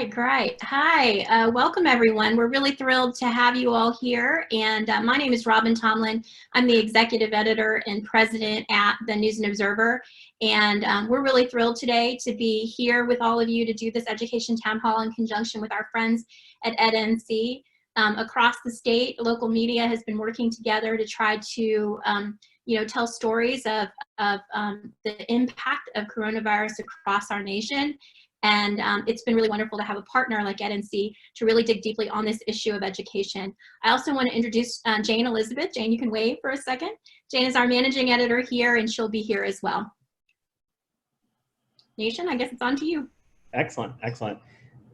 Great. Hi, welcome everyone. We're really thrilled to have you all here. And my name is Robyn Tomlin. I'm the executive editor and president at the News and Observer. And we're really thrilled today to be here with all of you to do this education town hall in conjunction with our friends at EdNC. Across the state, local media has been working together to try to tell stories of the impact of coronavirus across our nation. And it's been really wonderful to have a partner like EdNC to really dig deeply on this issue of education. I also want to introduce Jane Elizabeth. Jane, you can wave for a second. Jane is our managing editor here, and she'll be here as well. Nation, I guess it's on to you. Excellent, excellent.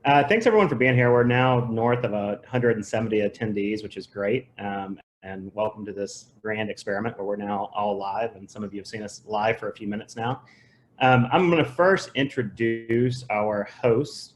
Thanks everyone for being here. We're now north of 170 attendees, which is great. And welcome to this grand experiment where we're now all live, and some of you have seen us live for a few minutes now. I'm going to first introduce our hosts.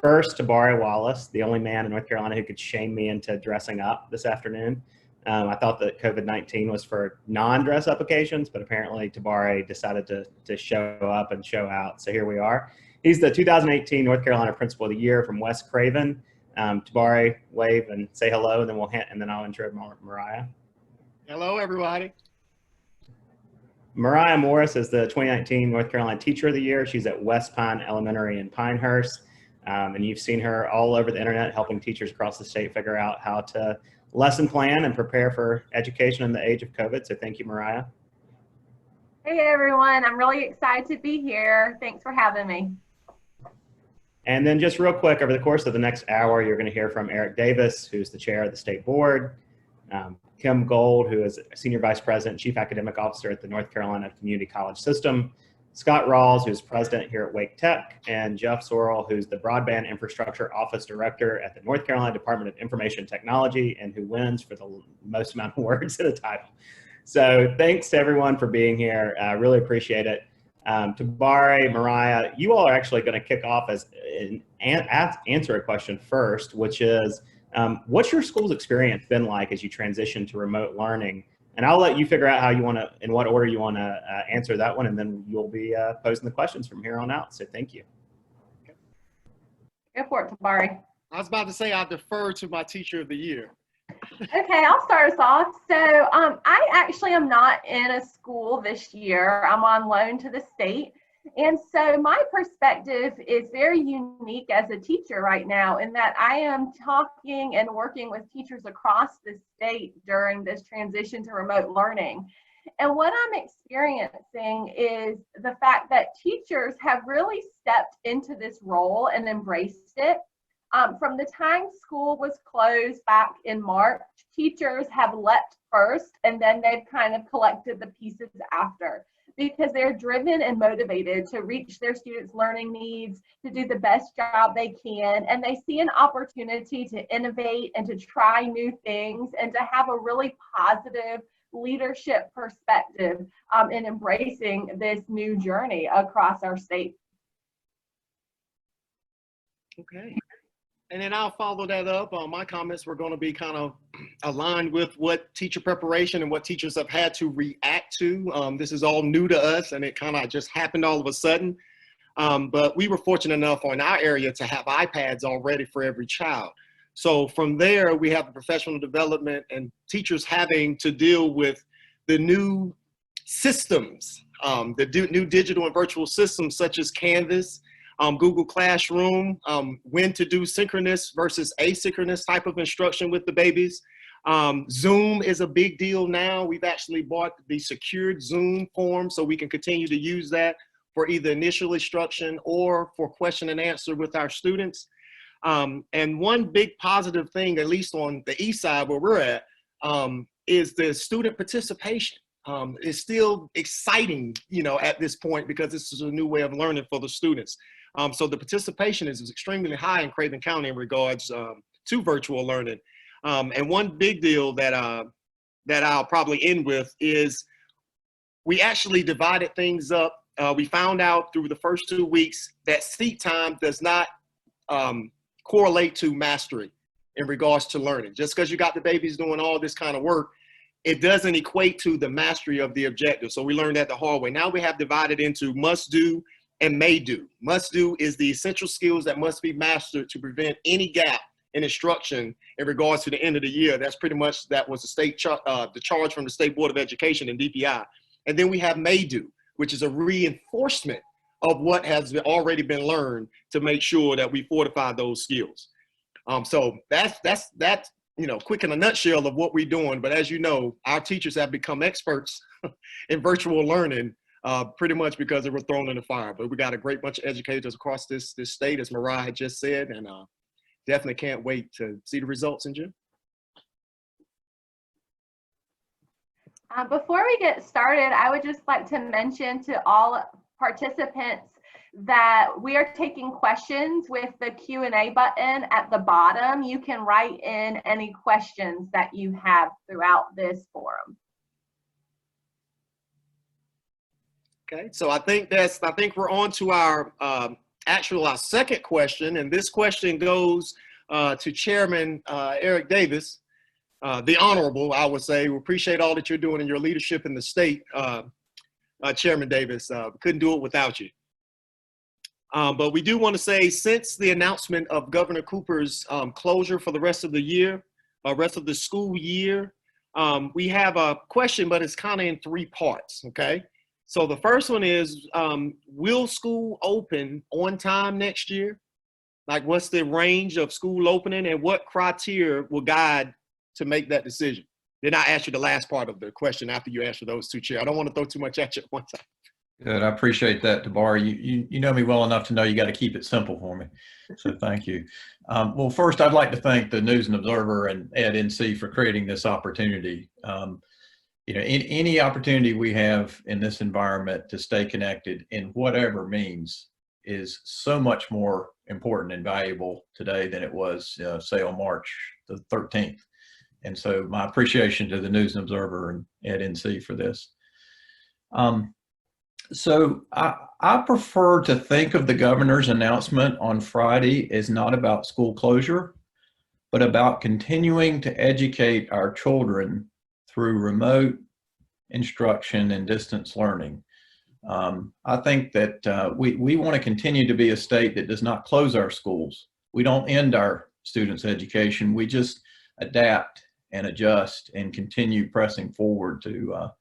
First, Tabari Wallace, the only man in North Carolina who could shame me into dressing up this afternoon. I thought that COVID-19 was for non-dress up occasions, but apparently Tabari decided to show up and show out. So here we are. He's the 2018 North Carolina Principal of the Year from West Craven. Tabari, wave and say hello, and then I'll intro Mariah. Hello, everybody. Mariah Morris is the 2019 North Carolina Teacher of the Year. She's at West Pine Elementary in Pinehurst. And you've seen her all over the internet helping teachers across the state figure out how to lesson plan and prepare for education in the age of COVID. So thank you, Mariah. Hey everyone, I'm really excited to be here. Thanks for having me. And then just real quick, over the course of the next hour, you're going to hear from Eric Davis, who's the chair of the state board, Kim Gold, who is Senior Vice President, Chief Academic Officer at the North Carolina Community College System, Scott Ralls, who's President here at Wake Tech, and Jeff Sural, who's the Broadband Infrastructure Office Director at the North Carolina Department of Information Technology, and who wins for the most amount of words in a title. So thanks to everyone for being here. I really appreciate it. Tabari, Mariah, you all are actually going to kick off answer a question first, which is, what's your school's experience been like as you transition to remote learning? And I'll let you figure out how you want to, in what order you want to answer that one, and then you'll be posing the questions from here on out. So thank you. Go for it, Tabari. I was about to say I defer to my Teacher of the Year. Okay, I'll start us off. So I actually am not in a school this year. I'm on loan to the state. And so my perspective is very unique as a teacher right now in that I am talking and working with teachers across the state during this transition to remote learning. And what I'm experiencing is the fact that teachers have really stepped into this role and embraced it. From the time school was closed back in March, teachers have leapt first, and then they've kind of collected the pieces after, because they're driven and motivated to reach their students' learning needs, to do the best job they can, and they see an opportunity to innovate and to try new things and to have a really positive leadership perspective in embracing this new journey across our state. Okay. And then I'll follow that up. My comments were going to be kind of aligned with what teacher preparation and what teachers have had to react to. This is all new to us, and it kind of just happened all of a sudden. But we were fortunate enough in our area to have iPads already for every child. So from there, we have the professional development and teachers having to deal with the new systems, the new digital and virtual systems such as Canvas, Google Classroom, when to do synchronous versus asynchronous type of instruction with the babies. Zoom is a big deal now. We've actually bought the secured Zoom form so we can continue to use that for either initial instruction or for question and answer with our students. And one big positive thing, at least on the east side where we're at, is the student participation. It's still exciting, at this point, because this is a new way of learning for the students. So the participation is extremely high in Craven County in regards to virtual learning. And one big deal that I'll probably end with is we actually divided things up. We found out through the first 2 weeks that seat time does not correlate to mastery in regards to learning. Just because you got the babies doing all this kind of work, it doesn't equate to the mastery of the objective. So we learned that the hard way. Now we have divided into must do and may do. Must do is the essential skills that must be mastered to prevent any gap in instruction in regards to the end of the year. That's pretty much, that was the charge from the State Board of Education and DPI. And then we have may do, which is a reinforcement of what has already been learned to make sure that we fortify those skills. So that's quick in a nutshell of what we're doing. But as you know, our teachers have become experts in virtual learning, pretty much because they were thrown in the fire. But we got a great bunch of educators across this state, as Mariah had just said, and definitely can't wait to see the results in June. Before we get started, I would just like to mention to all participants that we are taking questions with the Q&A button at the bottom. You can write in any questions that you have throughout this forum. Okay, so I think we're on to our our second question, and this question goes to Chairman Eric Davis, the Honorable, I would say. We appreciate all that you're doing in your leadership in the state, Chairman Davis. Couldn't do it without you. But we do want to say, since the announcement of Governor Cooper's closure for the rest of the year, rest of the school year, we have a question, but it's kind of in three parts, okay? So the first one is, will school open on time next year? Like, what's the range of school opening, and what criteria will guide to make that decision? Then I ask you the last part of the question after you answer those two, Chair. I don't want to throw too much at you at one time. Good. I appreciate that, Tabari. You know me well enough to know you got to keep it simple for me. So thank you. Well, first, I'd like to thank the News and Observer and EdNC for creating this opportunity. Any opportunity we have in this environment to stay connected in whatever means is so much more important and valuable today than it was, say, on March the 13th. And so my appreciation to the News and Observer and EdNC for this. So I prefer to think of the governor's announcement on Friday as not about school closure, but about continuing to educate our children through remote instruction and distance learning. I think that we want to continue to be a state that does not close our schools. We don't end our students' education. We just adapt and adjust and continue pressing forward to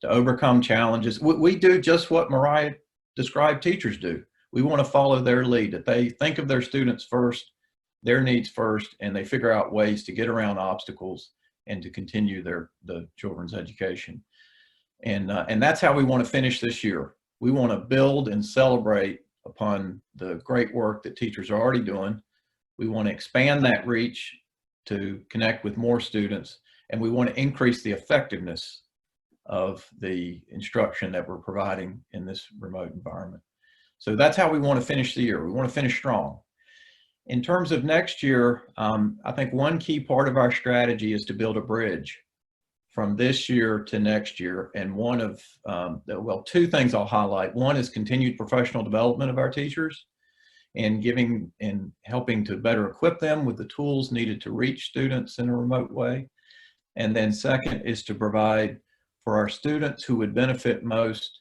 overcome challenges. We do just what Mariah described teachers do. We want to follow their lead, that they think of their students first, their needs first, and they figure out ways to get around obstacles and to continue the children's education. And that's how we want to finish this year. We want to build and celebrate upon the great work that teachers are already doing. We want to expand that reach to connect with more students, and we want to increase the effectiveness of the instruction that we're providing in this remote environment. So that's how we want to finish the year. We want to finish strong. In terms of next year, I think one key part of our strategy is to build a bridge from this year to next year. And one of, two things I'll highlight. One is continued professional development of our teachers and giving and helping to better equip them with the tools needed to reach students in a remote way. And then second is to provide for our students who would benefit most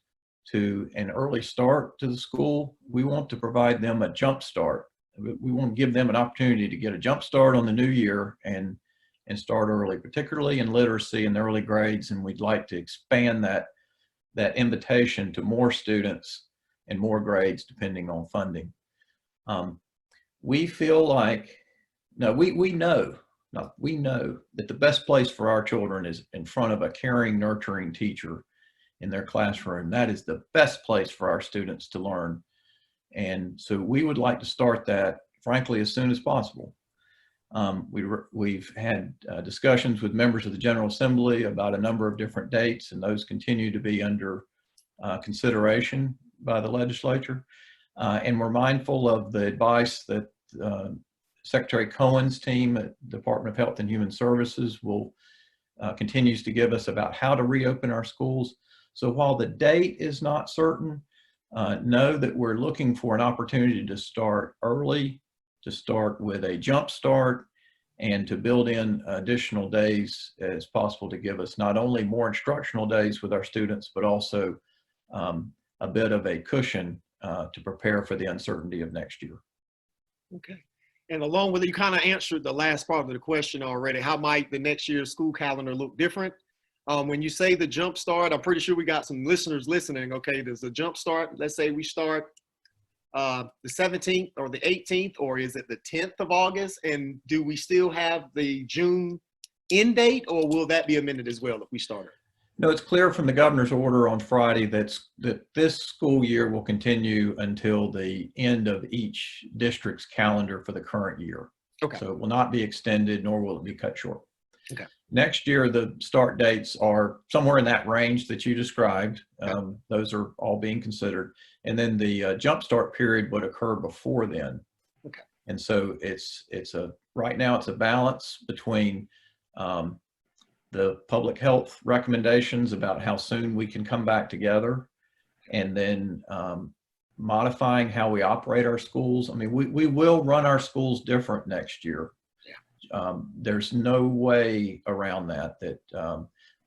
to an early start to the school. We want to provide them a jump start. We want to give them an opportunity to get a jump start on the new year and start early, particularly in literacy and the early grades. And we'd like to expand that invitation to more students and more grades depending on funding. We feel like, we know that the best place for our children is in front of a caring, nurturing teacher in their classroom. That is the best place for our students to learn. And so we would like to start that, frankly, as soon as possible. We've had discussions with members of the General Assembly about a number of different dates, and those continue to be under consideration by the legislature. And we're mindful of the advice that Secretary Cohen's team at the Department of Health and Human Services continues to give us about how to reopen our schools. So while the date is not certain, know that we're looking for an opportunity to start early, to start with a jump start, and to build in additional days as possible to give us not only more instructional days with our students, but also a bit of a cushion to prepare for the uncertainty of next year. Okay. And along with it, you kind of answered the last part of the question already. How might the next year's school calendar look different? When you say the jump start, I'm pretty sure we got some listeners listening. Okay, there's a jump start. Let's say we start the 17th or the 18th, or is it the 10th of August? And do we still have the June end date, or will that be amended as well if we start it? No, it's clear from the governor's order on Friday that this school year will continue until the end of each district's calendar for the current year. Okay. So it will not be extended, nor will it be cut short. Okay. Next year, the start dates are somewhere in that range that you described. Okay. Those are all being considered. And then the jumpstart period would occur before then. Okay. And so right now it's a balance between the public health recommendations about how soon we can come back together, and then modifying how we operate our schools. I mean, we will run our schools different next year. Yeah. There's no way around that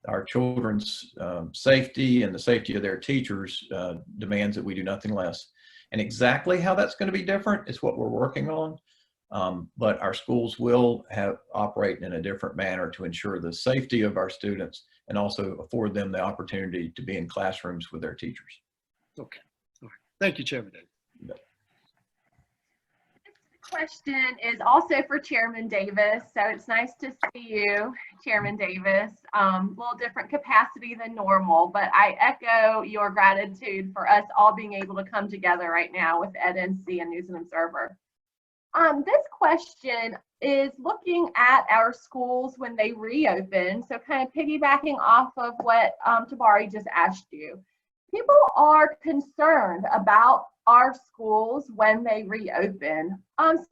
our children's safety and the safety of their teachers demands that we do nothing less. And exactly how that's going to be different is what we're working on. But our schools will operate in a different manner to ensure the safety of our students and also afford them the opportunity to be in classrooms with their teachers. Okay. All right. Thank you, Chairman Davis. You bet. This question is also for Chairman Davis. So it's nice to see you, Chairman Davis. A little different capacity than normal, but I echo your gratitude for us all being able to come together right now with EdNC and News and Observer. This question is looking at our schools when they reopen. So kind of piggybacking off of what Tabari just asked you. People are concerned about our schools when they reopen,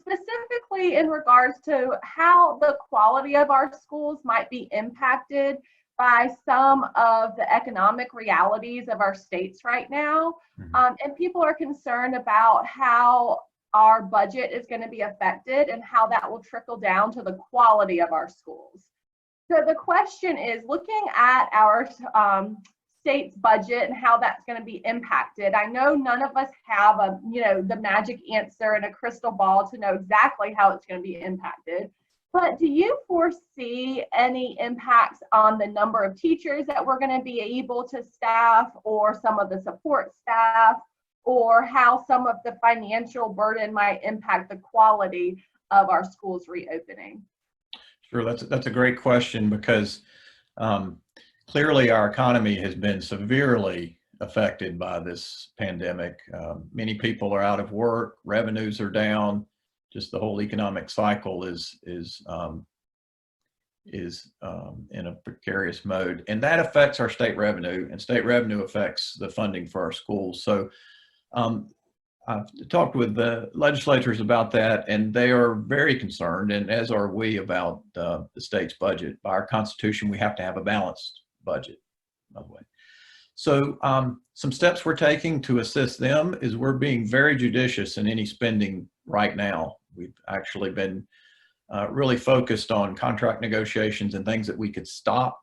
specifically in regards to how the quality of our schools might be impacted by some of the economic realities of our states right now. And people are concerned about how our budget is going to be affected and how that will trickle down to the quality of our schools. So the question is, looking at our state's budget and how that's going to be impacted. I know none of us have the magic answer and a crystal ball to know exactly how it's going to be impacted. But do you foresee any impacts on the number of teachers that we're going to be able to staff, or some of the support staff, or how some of the financial burden might impact the quality of our schools reopening? Sure, that's a great question, because clearly our economy has been severely affected by this pandemic. Many people are out of work, revenues are down, just the whole economic cycle is in a precarious mode, and that affects our state revenue, and state revenue affects the funding for our schools. So I've talked with the legislators about that, and they are very concerned, and as are we, about the state's budget. By our Constitution, we have to have a balanced budget, by the way. So some steps we're taking to assist them is we're being very judicious in any spending right now. We've actually been really focused on contract negotiations and things that we could stop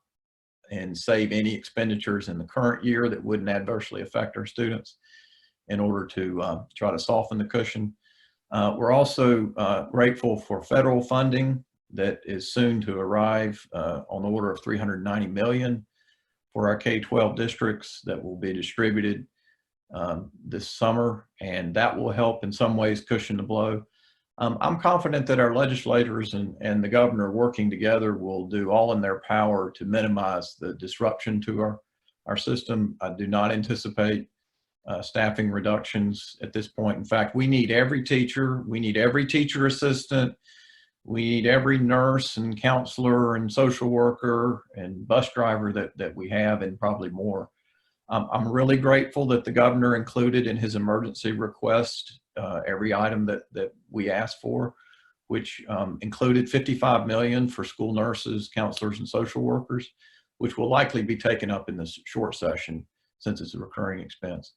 and save any expenditures in the current year that wouldn't adversely affect our students, in order to try to soften the cushion. We're also grateful for federal funding that is soon to arrive on the order of $390 million for our K-12 districts that will be distributed this summer, and that will help in some ways cushion the blow. I'm confident that our legislators and the governor working together will do all in their power to minimize the disruption to our system. I do not anticipate staffing reductions at this point. In fact, we need every teacher, we need every teacher assistant, we need every nurse and counselor and social worker and bus driver that we have, and probably more. I'm really grateful that the governor included in his emergency request every item that we asked for, which included $55 million for school nurses, counselors, and social workers, which will likely be taken up in this short session since it's a recurring expense.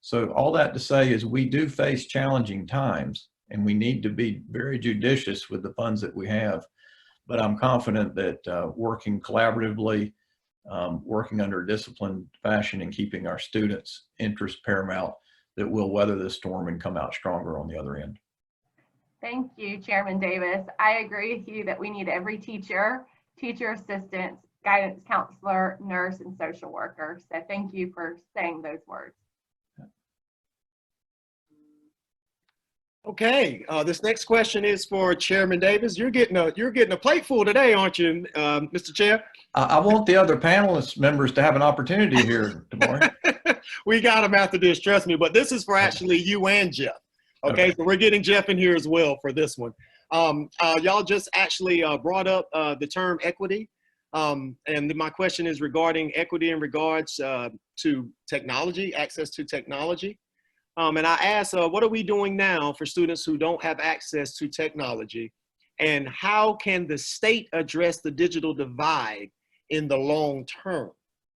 So all that to say is we do face challenging times, and we need to be very judicious with the funds that we have. But I'm confident that working collaboratively, working under a disciplined fashion, and keeping our students' interests paramount, that we'll weather this storm and come out stronger on the other end. Thank you, Chairman Davis. I agree with you that we need every teacher, teacher assistants, guidance counselor, nurse, and social worker. So thank you for saying those words. Okay, this next question is for Chairman Davis. You're getting a plate full today, aren't you, Mr. Chair? I want the other panelist members to have an opportunity here, Tabari. We got him after this, trust me. But this is for actually you and Jeff. Okay, so we're getting Jeff in here as well for this one. Y'all just actually brought up the term equity. And my question is regarding equity in regards to technology, access to technology. And I asked, what are we doing now for students who don't have access to technology? And how can the state address the digital divide in the long term?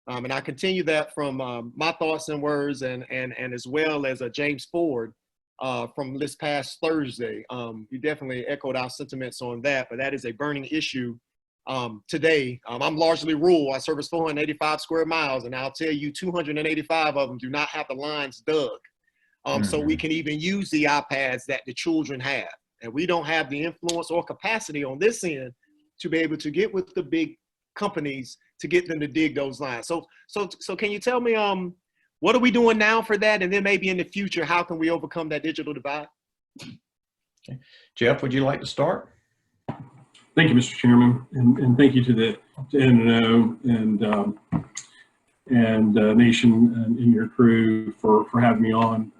And I continue that from my thoughts and words and as well as James Ford from this past Thursday. You definitely echoed our sentiments on that, but that is a burning issue today. I'm largely rural. I service 485 square miles, and I'll tell you 285 of them do not have the lines dug. So we can even use the iPads that the children have. And we don't have the influence or capacity on this end to be able to get with the big companies to get them to dig those lines. So can you tell me, what are we doing now for that? And then maybe in the future, how can we overcome that digital divide? Okay. Jeff, would you like to start? Thank you, Mr. Chairman, and thank you to the NNO and Nation and your crew for having me on.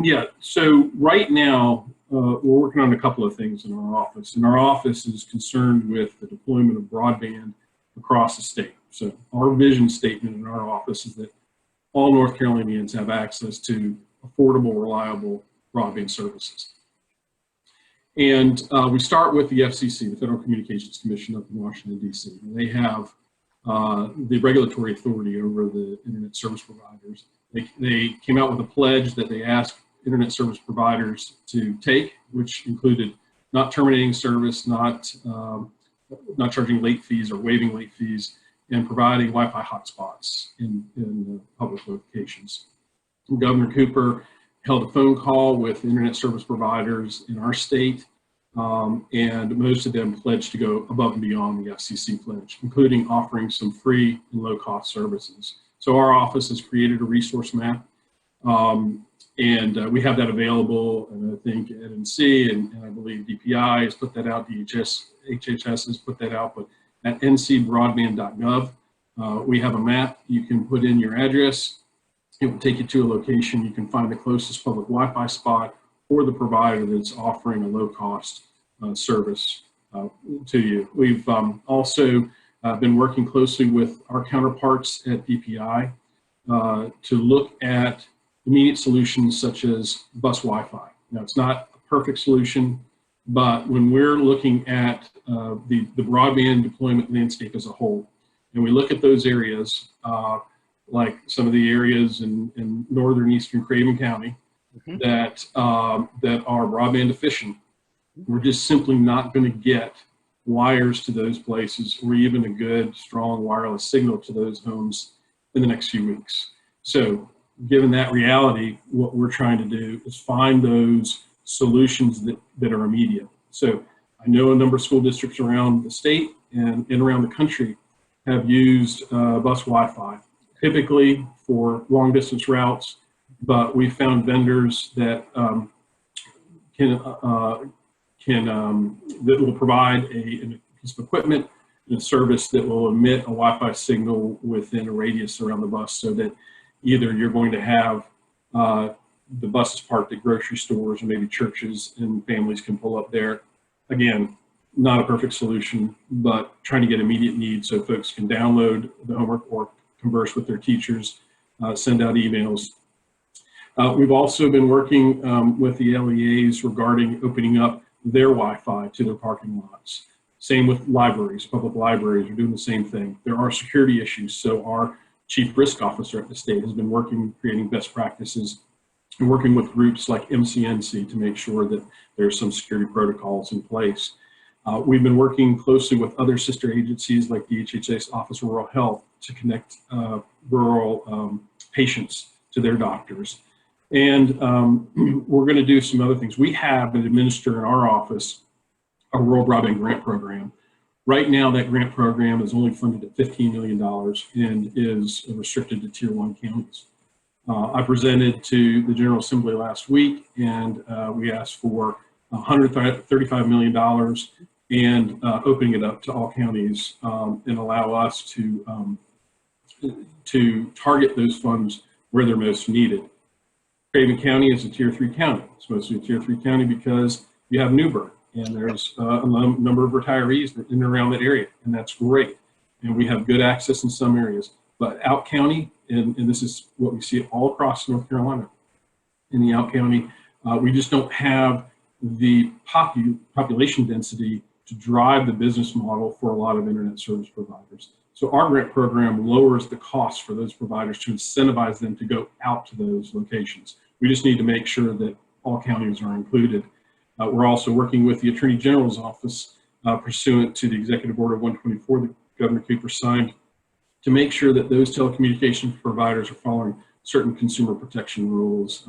Yeah, so right now we're working on a couple of things in our office, and our office is concerned with the deployment of broadband across the state. So our vision statement in our office is that all North Carolinians have access to affordable, reliable broadband services. And we start with the FCC, the Federal Communications Commission up in Washington, D.C. And they have the regulatory authority over the internet service providers. They came out with a pledge that they asked internet service providers to take, which included not terminating service, not charging late fees or waiving late fees, and providing Wi-Fi hotspots in public locations. Governor Cooper held a phone call with internet service providers in our state, and most of them pledged to go above and beyond the FCC pledge, including offering some free and low-cost services. So our office has created a resource map, and we have that available, and I think EdNC and I believe DPI has put that out, HHS has put that out, but at ncbroadband.gov, we have a map. You can put in your address. It will take you to a location. You can find the closest public Wi-Fi spot or the provider that's offering a low-cost service to you. We've also been working closely with our counterparts at DPI to look at immediate solutions such as bus Wi-Fi. Now, it's not a perfect solution, but when we're looking at the broadband deployment landscape as a whole, and we look at those areas, like some of the areas in northern eastern Craven County that are broadband deficient, we're just simply not going to get wires to those places or even a good, strong wireless signal to those homes in the next few weeks. So given that reality, what we're trying to do is find those solutions that are immediate. So I know a number of school districts around the state and around the country have used bus Wi-Fi, typically for long distance routes, but we found vendors that that will provide a piece of equipment and a service that will emit a Wi-Fi signal within a radius around the bus, so that either you're going to have the buses parked at grocery stores or maybe churches, and families can pull up there. Again, not a perfect solution, but trying to get immediate needs so folks can download the homework or converse with their teachers, send out emails. We've also been working with the LEAs regarding opening up their Wi-Fi to their parking lots. Same with libraries, public libraries are doing the same thing. There are security issues, so our chief risk officer at the state has been working, creating best practices, and working with groups like MCNC to make sure that there's some security protocols in place. We've been working closely with other sister agencies like DHHS Office of Rural Health to connect rural patients to their doctors. And we're going to do some other things. We have and administer in our office a rural broadband grant program. Right now, that grant program is only funded at $15 million and is restricted to Tier 1 counties. I presented to the General Assembly last week, and we asked for $135 million and opening it up to all counties and allow us to target those funds where they're most needed. Craven County is a Tier 3 county. It's mostly a Tier 3 county because you have New Bern, and there's a number of retirees in and around that area, and that's great. And we have good access in some areas. But out county, and this is what we see all across North Carolina, in the out county, we just don't have the population density to drive the business model for a lot of internet service providers. So our grant program lowers the cost for those providers to incentivize them to go out to those locations. We just need to make sure that all counties are included. We're also working with the Attorney General's office pursuant to the Executive Order 124 that Governor Cooper signed to make sure that those telecommunications providers are following certain consumer protection rules.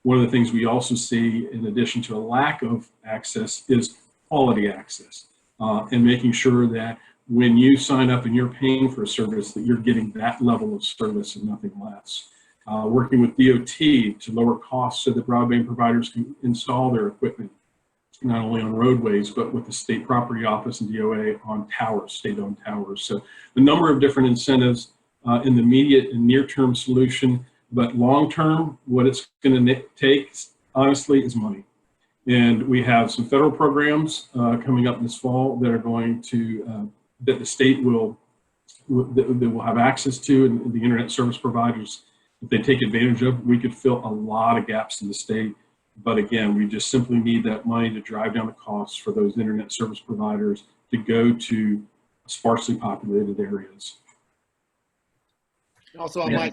One of the things we also see, in addition to a lack of access, is quality access and making sure that when you sign up and you're paying for a service, that you're getting that level of service and nothing less. Working with DOT to lower costs so that broadband providers can install their equipment, not only on roadways, but with the state property office and DOA on towers, state-owned towers. So a number of different incentives in the immediate and near-term solution, but long-term, what it's going to take, honestly, is money. And we have some federal programs coming up this fall that are going to, that the state will have access to, and the internet service providers, if they take advantage of. We could fill a lot of gaps in the state. But again, we just simply need that money to drive down the costs for those internet service providers to go to sparsely populated areas. Also, I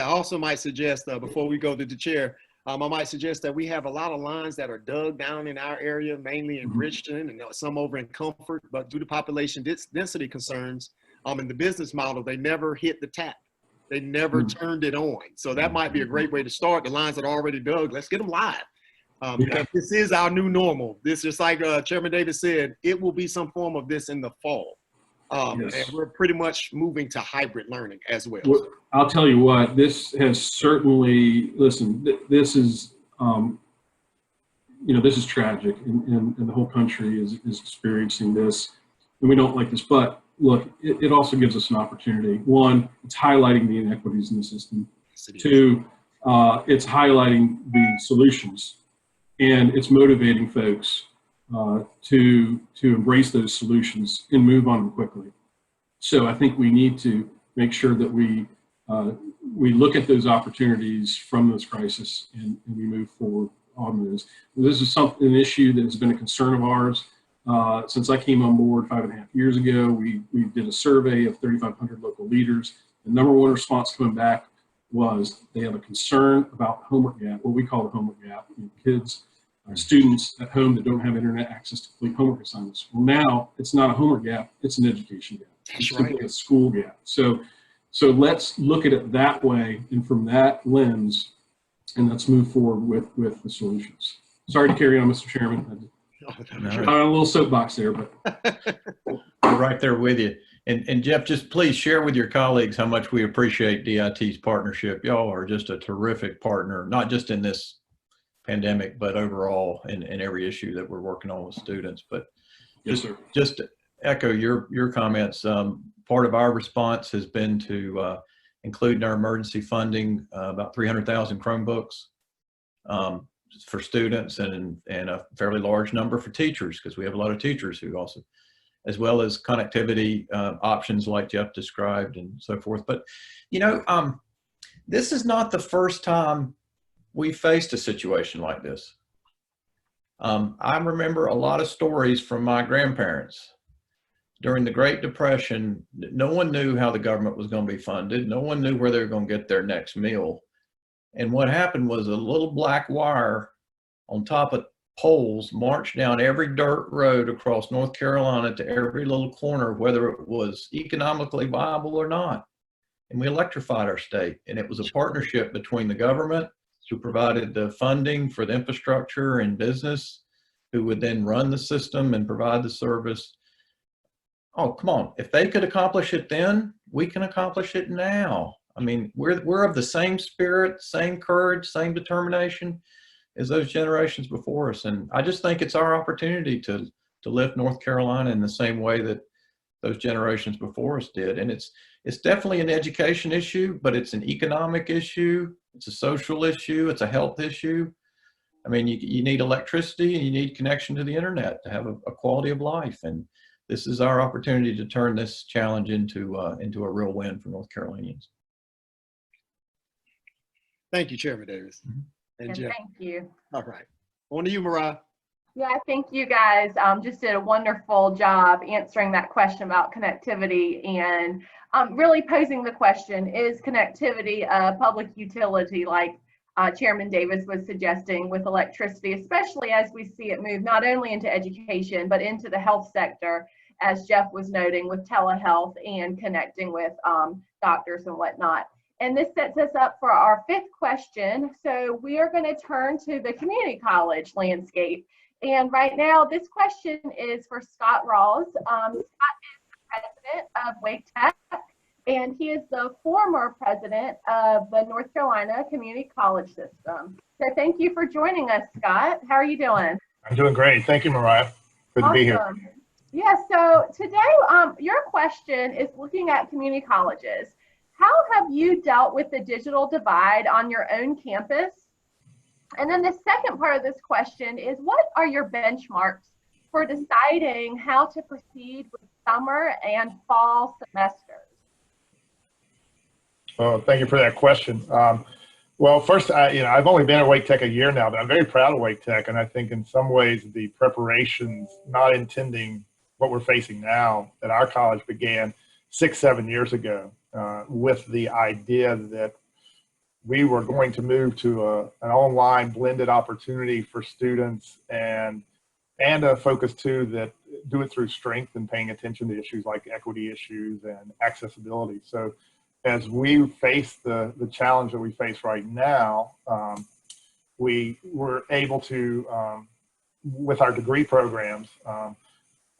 also might suggest, before we go to the chair, I might suggest that we have a lot of lines that are dug down in our area, mainly in Bridgeton and some over in Comfort, but due to population density concerns and the business model, they never hit the tap. They never turned it on. So that might be a great way to start. The lines that are already dug, let's get them live. Because this is our new normal. This is like Chairman Davis said, it will be some form of this in the fall. And we're pretty much moving to hybrid learning as well. Well, I'll tell you what, this has certainly, listen, this is, this is tragic, and the whole country is experiencing this, and we don't like this, but look, it also gives us an opportunity. One, it's highlighting the inequities in the system. Two, it's highlighting the solutions, and it's motivating folks to embrace those solutions and move on them quickly. So I think we need to make sure that we look at those opportunities from this crisis and we move forward on those. This is an issue that has been a concern of ours. Since I came on board 5.5 years ago, we did a survey of 3,500 local leaders. The number one response coming back was they have a concern about homework gap, what we call the homework gap. Kids, students at home that don't have internet access to complete homework assignments. Well, now it's not a homework gap, it's an education gap. It's simply a school gap. So let's look at it that way and from that lens, and let's move forward with the solutions. Sorry to carry on, Mr. Chairman. I'm on a little soapbox there, but we're right there with you. And Jeff, just please share with your colleagues how much we appreciate DIT's partnership. Y'all are just a terrific partner, not just in this pandemic, but overall in every issue that we're working on with students. But just to echo your comments, part of our response has been to include in our emergency funding about 300,000 Chromebooks for students and a fairly large number for teachers, because we have a lot of teachers who also, as well as connectivity options like Jeff described and so forth. But, this is not the first time we faced a situation like this. I remember a lot of stories from my grandparents. During the Great Depression, no one knew how the government was going to be funded. No one knew where they were going to get their next meal. And what happened was a little black wire on top of poles marched down every dirt road across North Carolina to every little corner, whether it was economically viable or not. And we electrified our state. And it was a partnership between the government who provided the funding for the infrastructure and business, who would then run the system and provide the service. Oh, come on. If they could accomplish it then, we can accomplish it now. I mean, we're of the same spirit, same courage, same determination as those generations before us. And I just think it's our opportunity to lift North Carolina in the same way that those generations before us did. And it's definitely an education issue, but it's an economic issue. It's a social issue. It's a health issue. I mean, you need electricity and you need connection to the internet to have a quality of life. And this is our opportunity to turn this challenge into a real win for North Carolinians. Thank you, Chairman Davis. And Jeff. thank you. All right. On to you, Mariah. Yeah, I think you guys just did a wonderful job answering that question about connectivity and really posing the question, is connectivity a public utility like Chairman Davis was suggesting with electricity, especially as we see it move not only into education, but into the health sector, as Jeff was noting, with telehealth and connecting with doctors and whatnot. And this sets us up for our fifth question. So we are going to turn to the community college landscape. And right now, this question is for Scott Ralls. Scott is the president of Wake Tech, and he is the former president of the North Carolina Community College System. So thank you for joining us, Scott. How are you doing? I'm doing great. Thank you, Mariah. Good to be here. Yeah, so today your question is looking at community colleges. How have you dealt with the digital divide on your own campus? And then the second part of this question is, what are your benchmarks for deciding how to proceed with summer and fall semesters? Well, thank you for that question. Well, first, I've only been at Wake Tech a year now, but I'm very proud of Wake Tech. And I think in some ways the preparations, not intending what we're facing now, at our college began 6-7 years ago with the idea that we were going to move to an online blended opportunity for students and a focus too that do it through strength and paying attention to issues like equity issues and accessibility. So as we face the challenge that we face right now, we were able to, with our degree programs,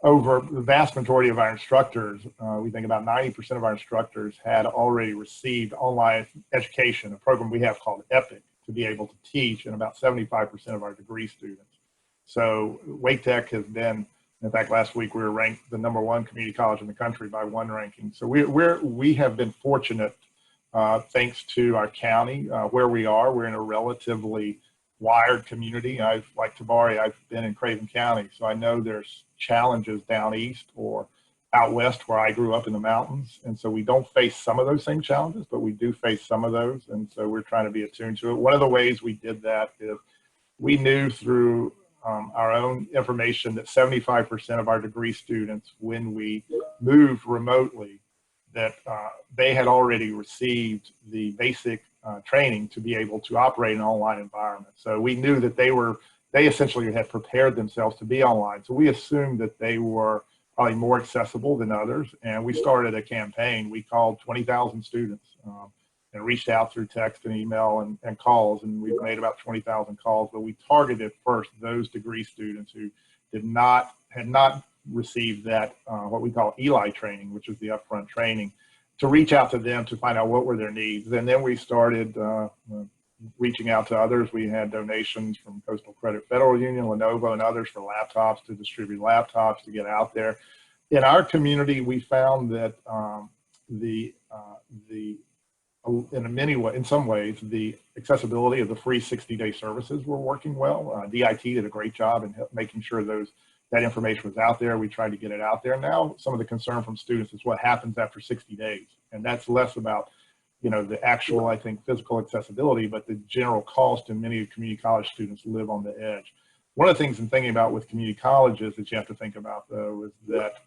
over the vast majority of our instructors, we think about 90% of our instructors had already received online education, a program we have called EPIC, to be able to teach, and about 75% of our degree students. So Wake Tech has been, in fact, last week we were ranked the #1 community college in the country by one ranking. So we have been fortunate, thanks to our county, where we are. We're in a relatively wired community. Like Tabari, I've been in Craven County, so I know there's challenges down east or out west where I grew up in the mountains. And so we don't face some of those same challenges, but we do face some of those. And so we're trying to be attuned to it. One of the ways we did that is we knew through our own information that 75% of our degree students, when we moved remotely, that they had already received the basic training to be able to operate in an online environment. So we knew that they essentially had prepared themselves to be online. So we assumed that they were probably more accessible than others. And we started a campaign. We called 20,000 students and reached out through text and email and calls. And we've made about 20,000 calls, but we targeted first those degree students who had not received that, what we call ELI training, which is the upfront training, to reach out to them to find out what were their needs. And then we started reaching out to others. We had donations from Coastal Credit Federal Union, Lenovo, and others for laptops, to distribute laptops to get out there. In our community, we found that in some ways, the accessibility of the free 60-day services were working well. DIT did a great job in making sure that information was out there. We tried to get it out there. Now, some of the concern from students is what happens after 60 days. And that's less about, the actual, I think, physical accessibility, but the general cost, and many community college students live on the edge. One of the things in thinking about with community colleges that you have to think about, though, is that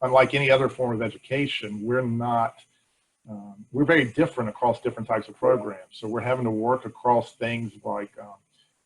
unlike any other form of education, we're very different across different types of programs. So we're having to work across things like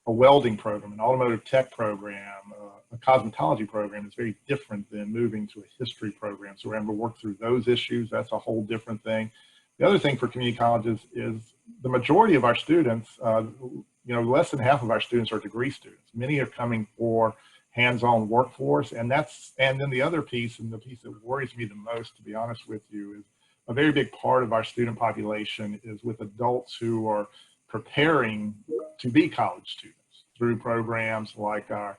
a welding program, an automotive tech program, a cosmetology program is very different than moving to a history program. So we're having to work through those issues. That's a whole different thing. The other thing for community colleges is the majority of our students, less than half of our students are degree students. Many are coming for hands-on workforce, and then the other piece, and the piece that worries me the most, to be honest with you, is a very big part of our student population is with adults who are preparing to be college students through programs like our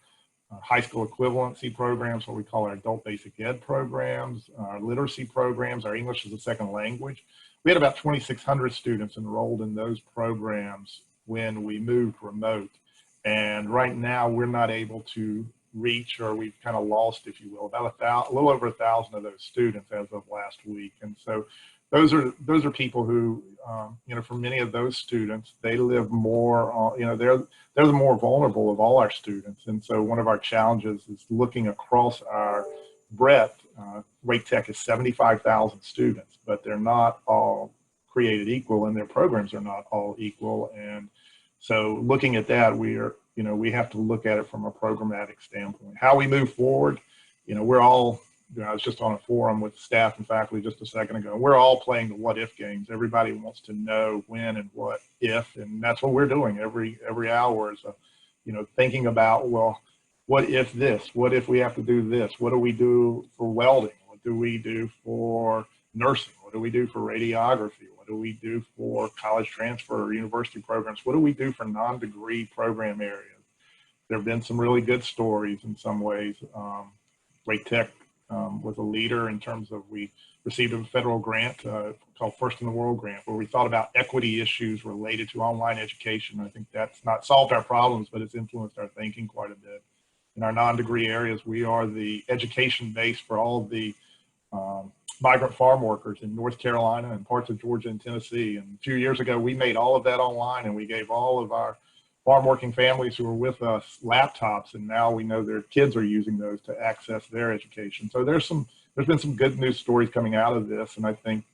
high school equivalency programs, what we call our adult basic ed programs, our literacy programs, our English as a second language. We had about 2,600 students enrolled in those programs when we moved remote. And right now we're not able to reach, or we've kind of lost, if you will, about a little over 1,000 of those students as of last week. And so those are people who, for many of those students, they live more, they're the more vulnerable of all our students. And so one of our challenges is looking across our breadth. Wake Tech is 75,000 students, but they're not all created equal, and their programs are not all equal. And so looking at that, we have to look at it from a programmatic standpoint. How we move forward, we're all, I was just on a forum with staff and faculty just a second ago. We're all playing the what if games. Everybody wants to know when and what if, and that's what we're doing every hour is, thinking about, well, what if this? What if we have to do this? What do we do for welding? What do we do for nursing? What do we do for radiography? What do we do for college transfer or university programs? What do we do for non-degree program areas? There have been some really good stories in some ways. Wake Tech was a leader in terms of, we received a federal grant called First in the World grant, where we thought about equity issues related to online education. I think that's not solved our problems, but it's influenced our thinking quite a bit. In our non-degree areas, we are the education base for all of the migrant farm workers in North Carolina and parts of Georgia and Tennessee. And a few years ago, we made all of that online, and we gave all of our farm working families who were with us laptops, and now we know their kids are using those to access their education. So there's been some good news stories coming out of this, and I think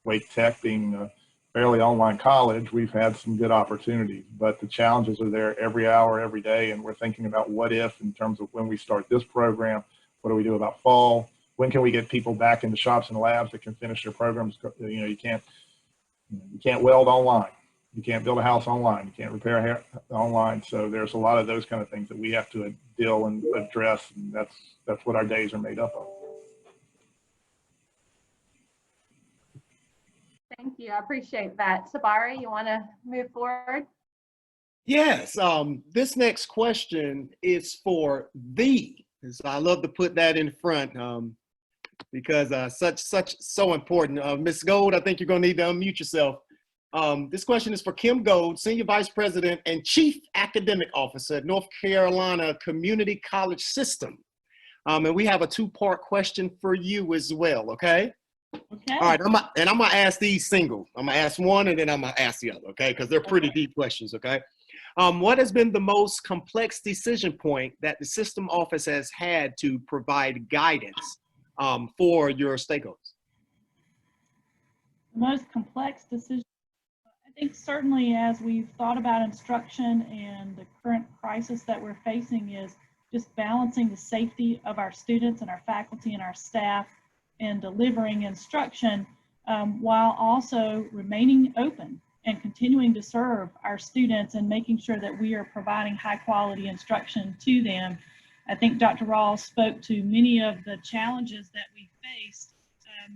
Wake Tech being a fairly online college, we've had some good opportunities, but the challenges are there every hour, every day, and we're thinking about what if in terms of when we start this program, what do we do about fall? When can we get people back into shops and labs that can finish their programs? You can't weld online. You can't build a house online. You can't repair hair online. So there's a lot of those kind of things that we have to deal and address, and that's what our days are made up of. Thank you. I appreciate that. Tabari, you want to move forward? Yes. This next question is for thee. So I love to put that in front because so important. Ms. Gold, I think you're going to need to unmute yourself. This question is for Kim Gold, Senior Vice President and Chief Academic Officer at North Carolina Community College System. And we have a two-part question for you as well, okay? Okay. All right, I'm gonna ask these single. I'm gonna ask one and then I'm gonna ask the other, okay? Because they're pretty deep questions, okay? What has been the most complex decision point that the system office has had to provide guidance for your stakeholders? The most complex decision, I think certainly as we've thought about instruction and the current crisis that we're facing, is just balancing the safety of our students and our faculty and our staff and delivering instruction while also remaining open and continuing to serve our students and making sure that we are providing high quality instruction to them. I think Dr. Ralls spoke to many of the challenges that we faced.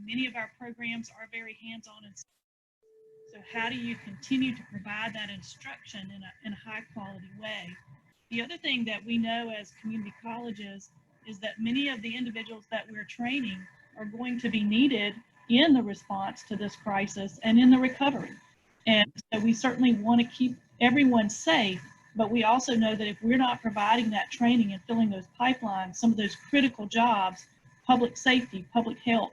Many of our programs are very hands-on, and so how do you continue to provide that instruction in a high quality way? The other thing that we know as community colleges is that many of the individuals that we're training are going to be needed in the response to this crisis and in the recovery. And so we certainly want to keep everyone safe, but we also know that if we're not providing that training and filling those pipelines, some of those critical jobs, public safety, public health,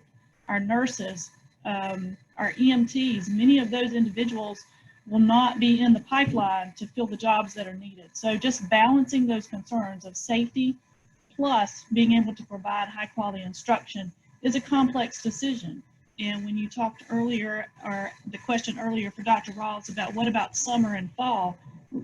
our nurses, our EMTs, many of those individuals will not be in the pipeline to fill the jobs that are needed. So just balancing those concerns of safety plus being able to provide high quality instruction is a complex decision. And when you talked earlier, or the question earlier for Dr. Ralls about what about summer and fall,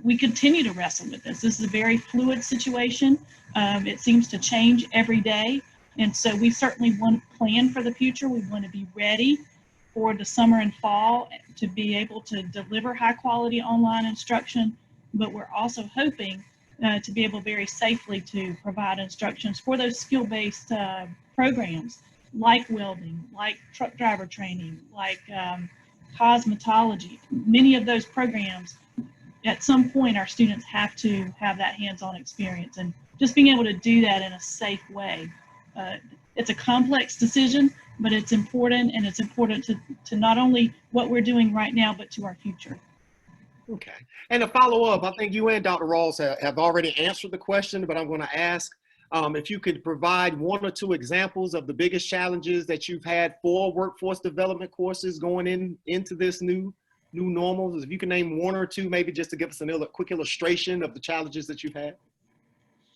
we continue to wrestle with this. This is a very fluid situation. It seems to change every day. And so we certainly want to plan for the future. We want to be ready. for the summer and fall to be able to deliver high quality online instruction, but we're also hoping to be able very safely to provide instructions for those skill-based programs like welding, like truck driver training, like cosmetology. Many of those programs, at some point, our students have to have that hands-on experience, and just being able to do that in a safe way. It's a complex decision, but it's important, and it's important to not only what we're doing right now, but to our future. Okay. And to follow up, I think you and Dr. Ralls have already answered the question, but I'm going to ask if you could provide one or two examples of the biggest challenges that you've had for workforce development courses going into this new normal. If you can name one or two, maybe just to give us a quick illustration of the challenges that you've had.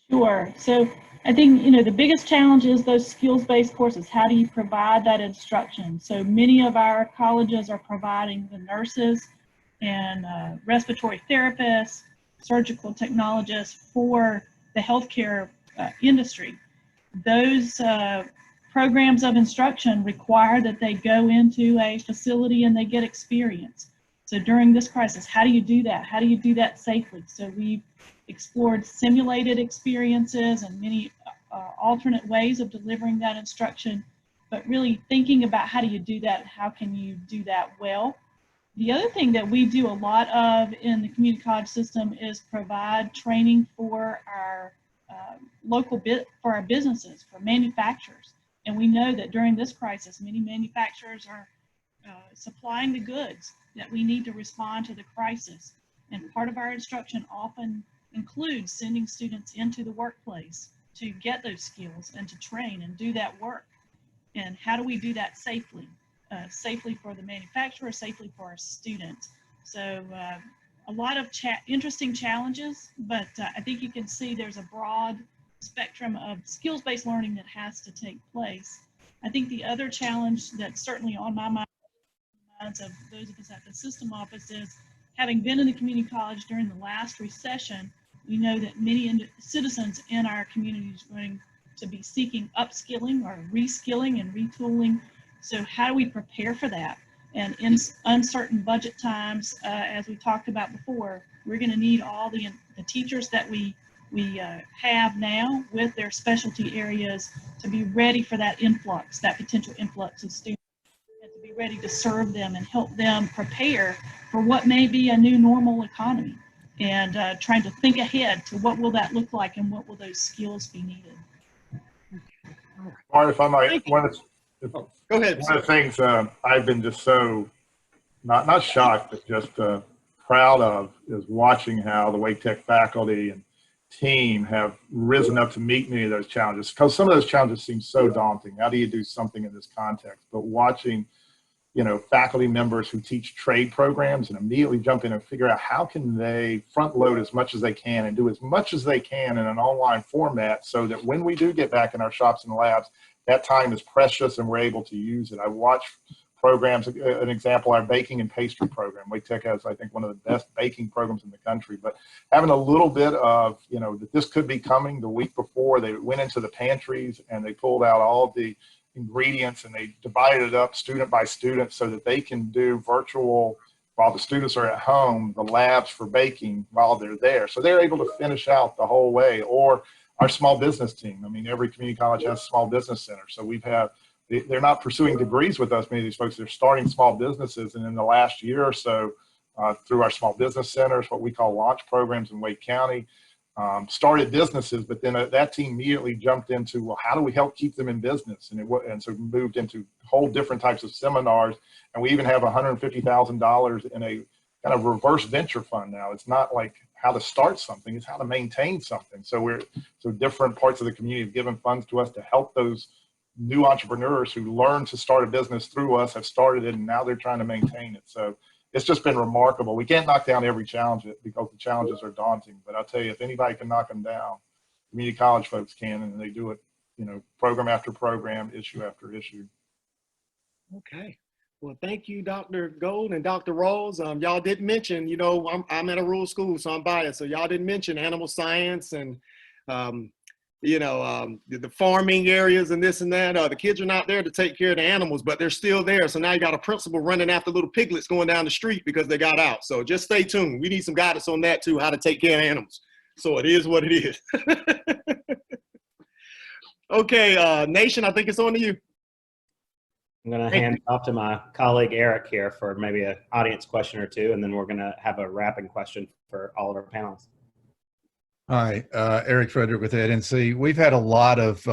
Sure. So I think, the biggest challenge is those skills-based courses. How do you provide that instruction? So many of our colleges are providing the nurses and respiratory therapists, surgical technologists for the healthcare industry. Those programs of instruction require that they go into a facility and they get experience. So during this crisis, how do you do that? How do you do that safely? So we've explored simulated experiences and many alternate ways of delivering that instruction, but really thinking about how do you do that, how can you do that well. The other thing that we do a lot of in the community college system is provide training for our for our businesses, for manufacturers. And we know that during this crisis, many manufacturers are supplying the goods that we need to respond to the crisis. And part of our instruction often includes sending students into the workplace to get those skills and to train and do that work. And how do we do that safely? Safely for the manufacturer, safely for our students. So a lot of interesting challenges, but I think you can see there's a broad spectrum of skills-based learning that has to take place. I think the other challenge that's certainly on my mind, minds of those of us at the system office, is having been in the community college during the last recession, we know that many citizens in our communities are going to be seeking upskilling or reskilling and retooling. So how do we prepare for that? And in uncertain budget times, as we talked about before, we're going to need all the teachers that we have now with their specialty areas to be ready for that influx, that potential influx of students, and to be ready to serve them and help them prepare for what may be a new normal economy, and trying to think ahead to what will that look like and what will those skills be needed. Or if I might, Go ahead. One of the things I've been just so, not shocked, but just proud of is watching how the Wake Tech faculty and team have risen up to meet many of those challenges, because some of those challenges seem so daunting. How do you do something in this context? But watching, faculty members who teach trade programs and immediately jump in and figure out how can they front load as much as they can and do as much as they can in an online format so that when we do get back in our shops and labs, that time is precious and we're able to use it. I watch programs, an example, our baking and pastry program. Wake Tech has, I think, one of the best baking programs in the country, but having a little bit of, that this could be coming. The week before, they went into the pantries and they pulled out all the ingredients and they divided it up student by student so that they can do virtual, while the students are at home, the labs for baking while they're there. So they're able to finish out the whole way. Or our small business team. I mean, every community college has a small business center. So they're not pursuing degrees with us, many of these folks. They're starting small businesses. And in the last year or so, through our small business centers, what we call launch programs in Wake County, started businesses, but then that team immediately jumped into, well, how do we help keep them in business? And so moved into whole different types of seminars. And we even have $150,000 in a kind of reverse venture fund now. It's not like how to start something, it's how to maintain something. So different parts of the community have given funds to us to help those new entrepreneurs who learn to start a business through us, have started it, and now they're trying to maintain it. So it's just been remarkable. We can't knock down every challenge because the challenges are daunting, but I'll tell you, if anybody can knock them down, community college folks can, and they do it, program after program, issue after issue. Okay. Well, thank you, Dr. Gold and Dr. Ralls. Y'all didn't mention, I'm at a rural school, so I'm biased. So y'all didn't mention animal science and the farming areas and this and that. The kids are not there to take care of the animals, but they're still there. So now you got a principal running after little piglets going down the street because they got out. So just stay tuned. We need some guidance on that too, how to take care of animals. So it is what it is. Okay, Nation, I think it's on to you. I'm going to hand it off to my colleague Eric here for maybe an audience question or two, and then we're going to have a wrapping question for all of our panelists. Hi, Eric Frederick with EdNC. We've had a lot of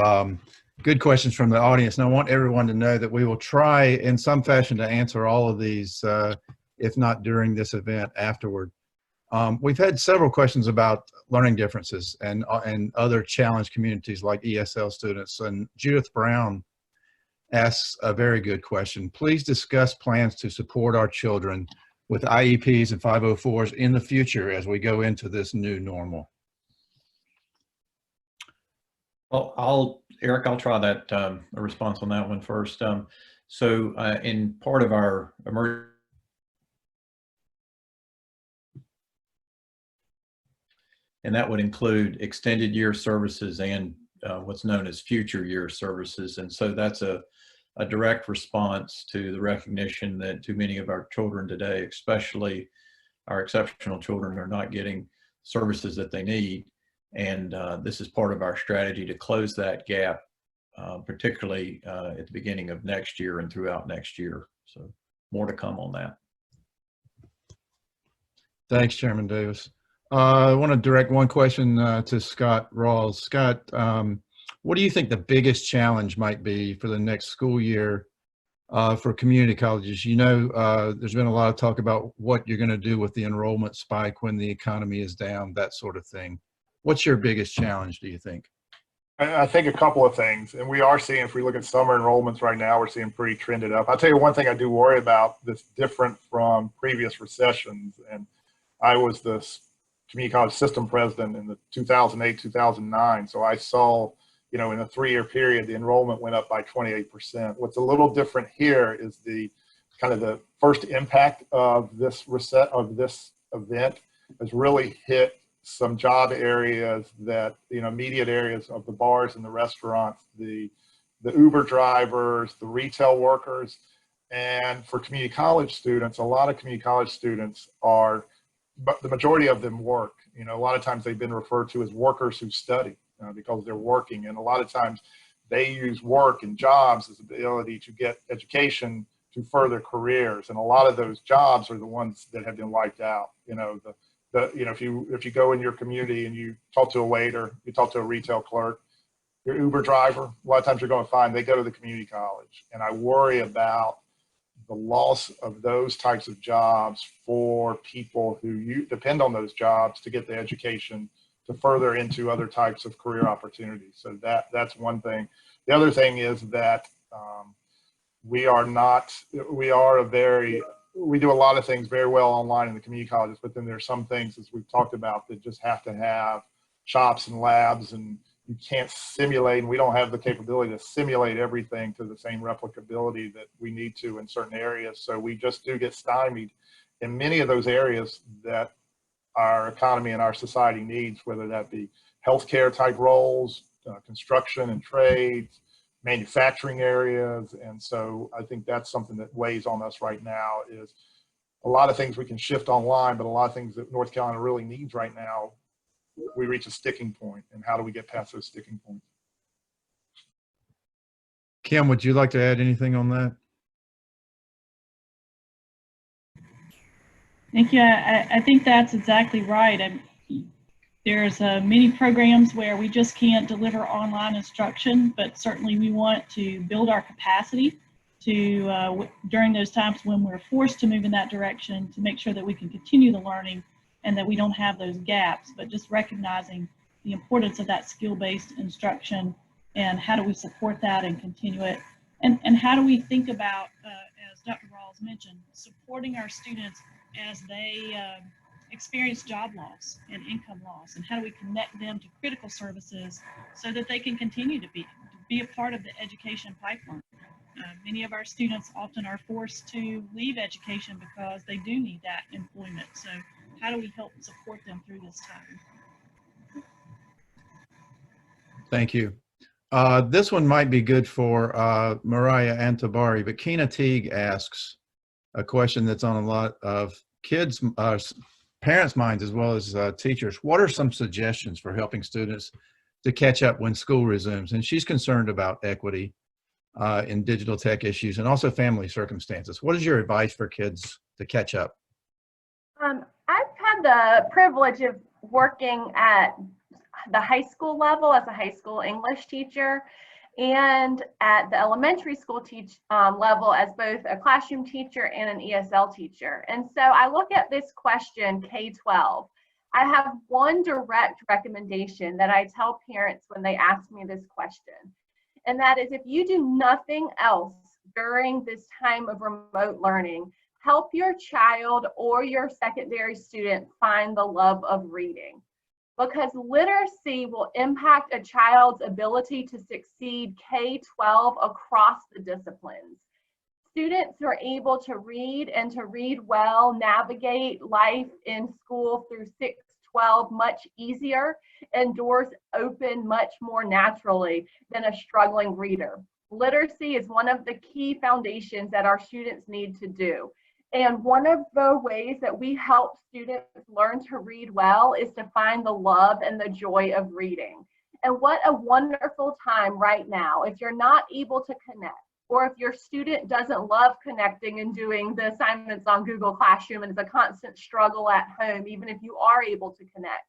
good questions from the audience, and I want everyone to know that we will try in some fashion to answer all of these, if not during this event, afterward. We've had several questions about learning differences and other challenged communities like ESL students, and Judith Brown asks a very good question. Please discuss plans to support our children with IEPs and 504s in the future as we go into this new normal. Well, Eric, I'll try that, a response on that one first. In part of our emergency, and that would include extended year services and what's known as future year services. And so that's a direct response to the recognition that too many of our children today, especially our exceptional children, are not getting services that they need. And this is part of our strategy to close that gap, particularly at the beginning of next year and throughout next year. So more to come on that. Thanks, Chairman Davis. I want to direct one question to Scott Ralls. Scott, what do you think the biggest challenge might be for the next school year for community colleges? You know, there's been a lot of talk about what you're going to do with the enrollment spike when the economy is down, that sort of thing. What's your biggest challenge, do you think? I think a couple of things, and we are seeing, if we look at summer enrollments right now, we're seeing pretty trended up. I'll tell you one thing I do worry about that's different from previous recessions, and I was the community college system president in the 2008, 2009, so I saw, in a 3-year period, the enrollment went up by 28%. What's a little different here is the kind of the first impact of this event has really hit some job areas that, immediate areas of the bars and the restaurants, the Uber drivers, the retail workers. And for community college students, a lot of community college students but the majority of them work. A lot of times they've been referred to as workers who study because they're working. And a lot of times they use work and jobs as the ability to get education to further careers. And a lot of those jobs are the ones that have been wiped out. If you go in your community and you talk to a waiter, you talk to a retail clerk, your Uber driver, a lot of times you're going to find they go to the community college. And I worry about the loss of those types of jobs for people who depend on those jobs to get the education to further into other types of career opportunities. So that's one thing. The other thing is that we do a lot of things very well online in the community colleges, but then there's some things, as we've talked about, that just have to have shops and labs, and you can't simulate, and we don't have the capability to simulate everything to the same replicability that we need to in certain areas. So we just do get stymied in many of those areas that our economy and our society needs, whether that be healthcare type roles, construction and trades, manufacturing areas. And so I think that's something that weighs on us right now, is a lot of things we can shift online, but a lot of things that North Carolina really needs right now, we reach a sticking point. And how do we get past those sticking points? Kim, would you like to add anything on that? Thank you. I think that's exactly right. There's many programs where we just can't deliver online instruction, but certainly we want to build our capacity to, during those times when we're forced to move in that direction, to make sure that we can continue the learning and that we don't have those gaps, but just recognizing the importance of that skill-based instruction and how do we support that and continue it. And how do we think about, as Dr. Ralls mentioned, supporting our students as they experience job loss and income loss, and how do we connect them to critical services so that they can continue to be a part of the education pipeline. Many of our students often are forced to leave education because they do need that employment. So how do we help support them through this time? Thank you. This one might be good for Mariah and Tabari, but Keena Teague asks a question that's on a lot of kids, parents' minds as well as teachers. What are some suggestions for helping students to catch up when school resumes? And she's concerned about equity in digital tech issues and also family circumstances. What is your advice for kids to catch up? I've had the privilege of working at the high school level as a high school English teacher and at the elementary school level as both a classroom teacher and an ESL teacher. And so I look at this question, K-12. I have one direct recommendation that I tell parents when they ask me this question. And that is, if you do nothing else during this time of remote learning, help your child or your secondary student find the love of reading. Because literacy will impact a child's ability to succeed K-12 across the disciplines. Students are able to read and to read well, navigate life in school through 6-12 much easier, and doors open much more naturally than a struggling reader. Literacy is one of the key foundations that our students need to do. And one of the ways that we help students learn to read well is to find the love and the joy of reading. And what a wonderful time right now, if you're not able to connect, or if your student doesn't love connecting and doing the assignments on Google Classroom and it's a constant struggle at home, even if you are able to connect.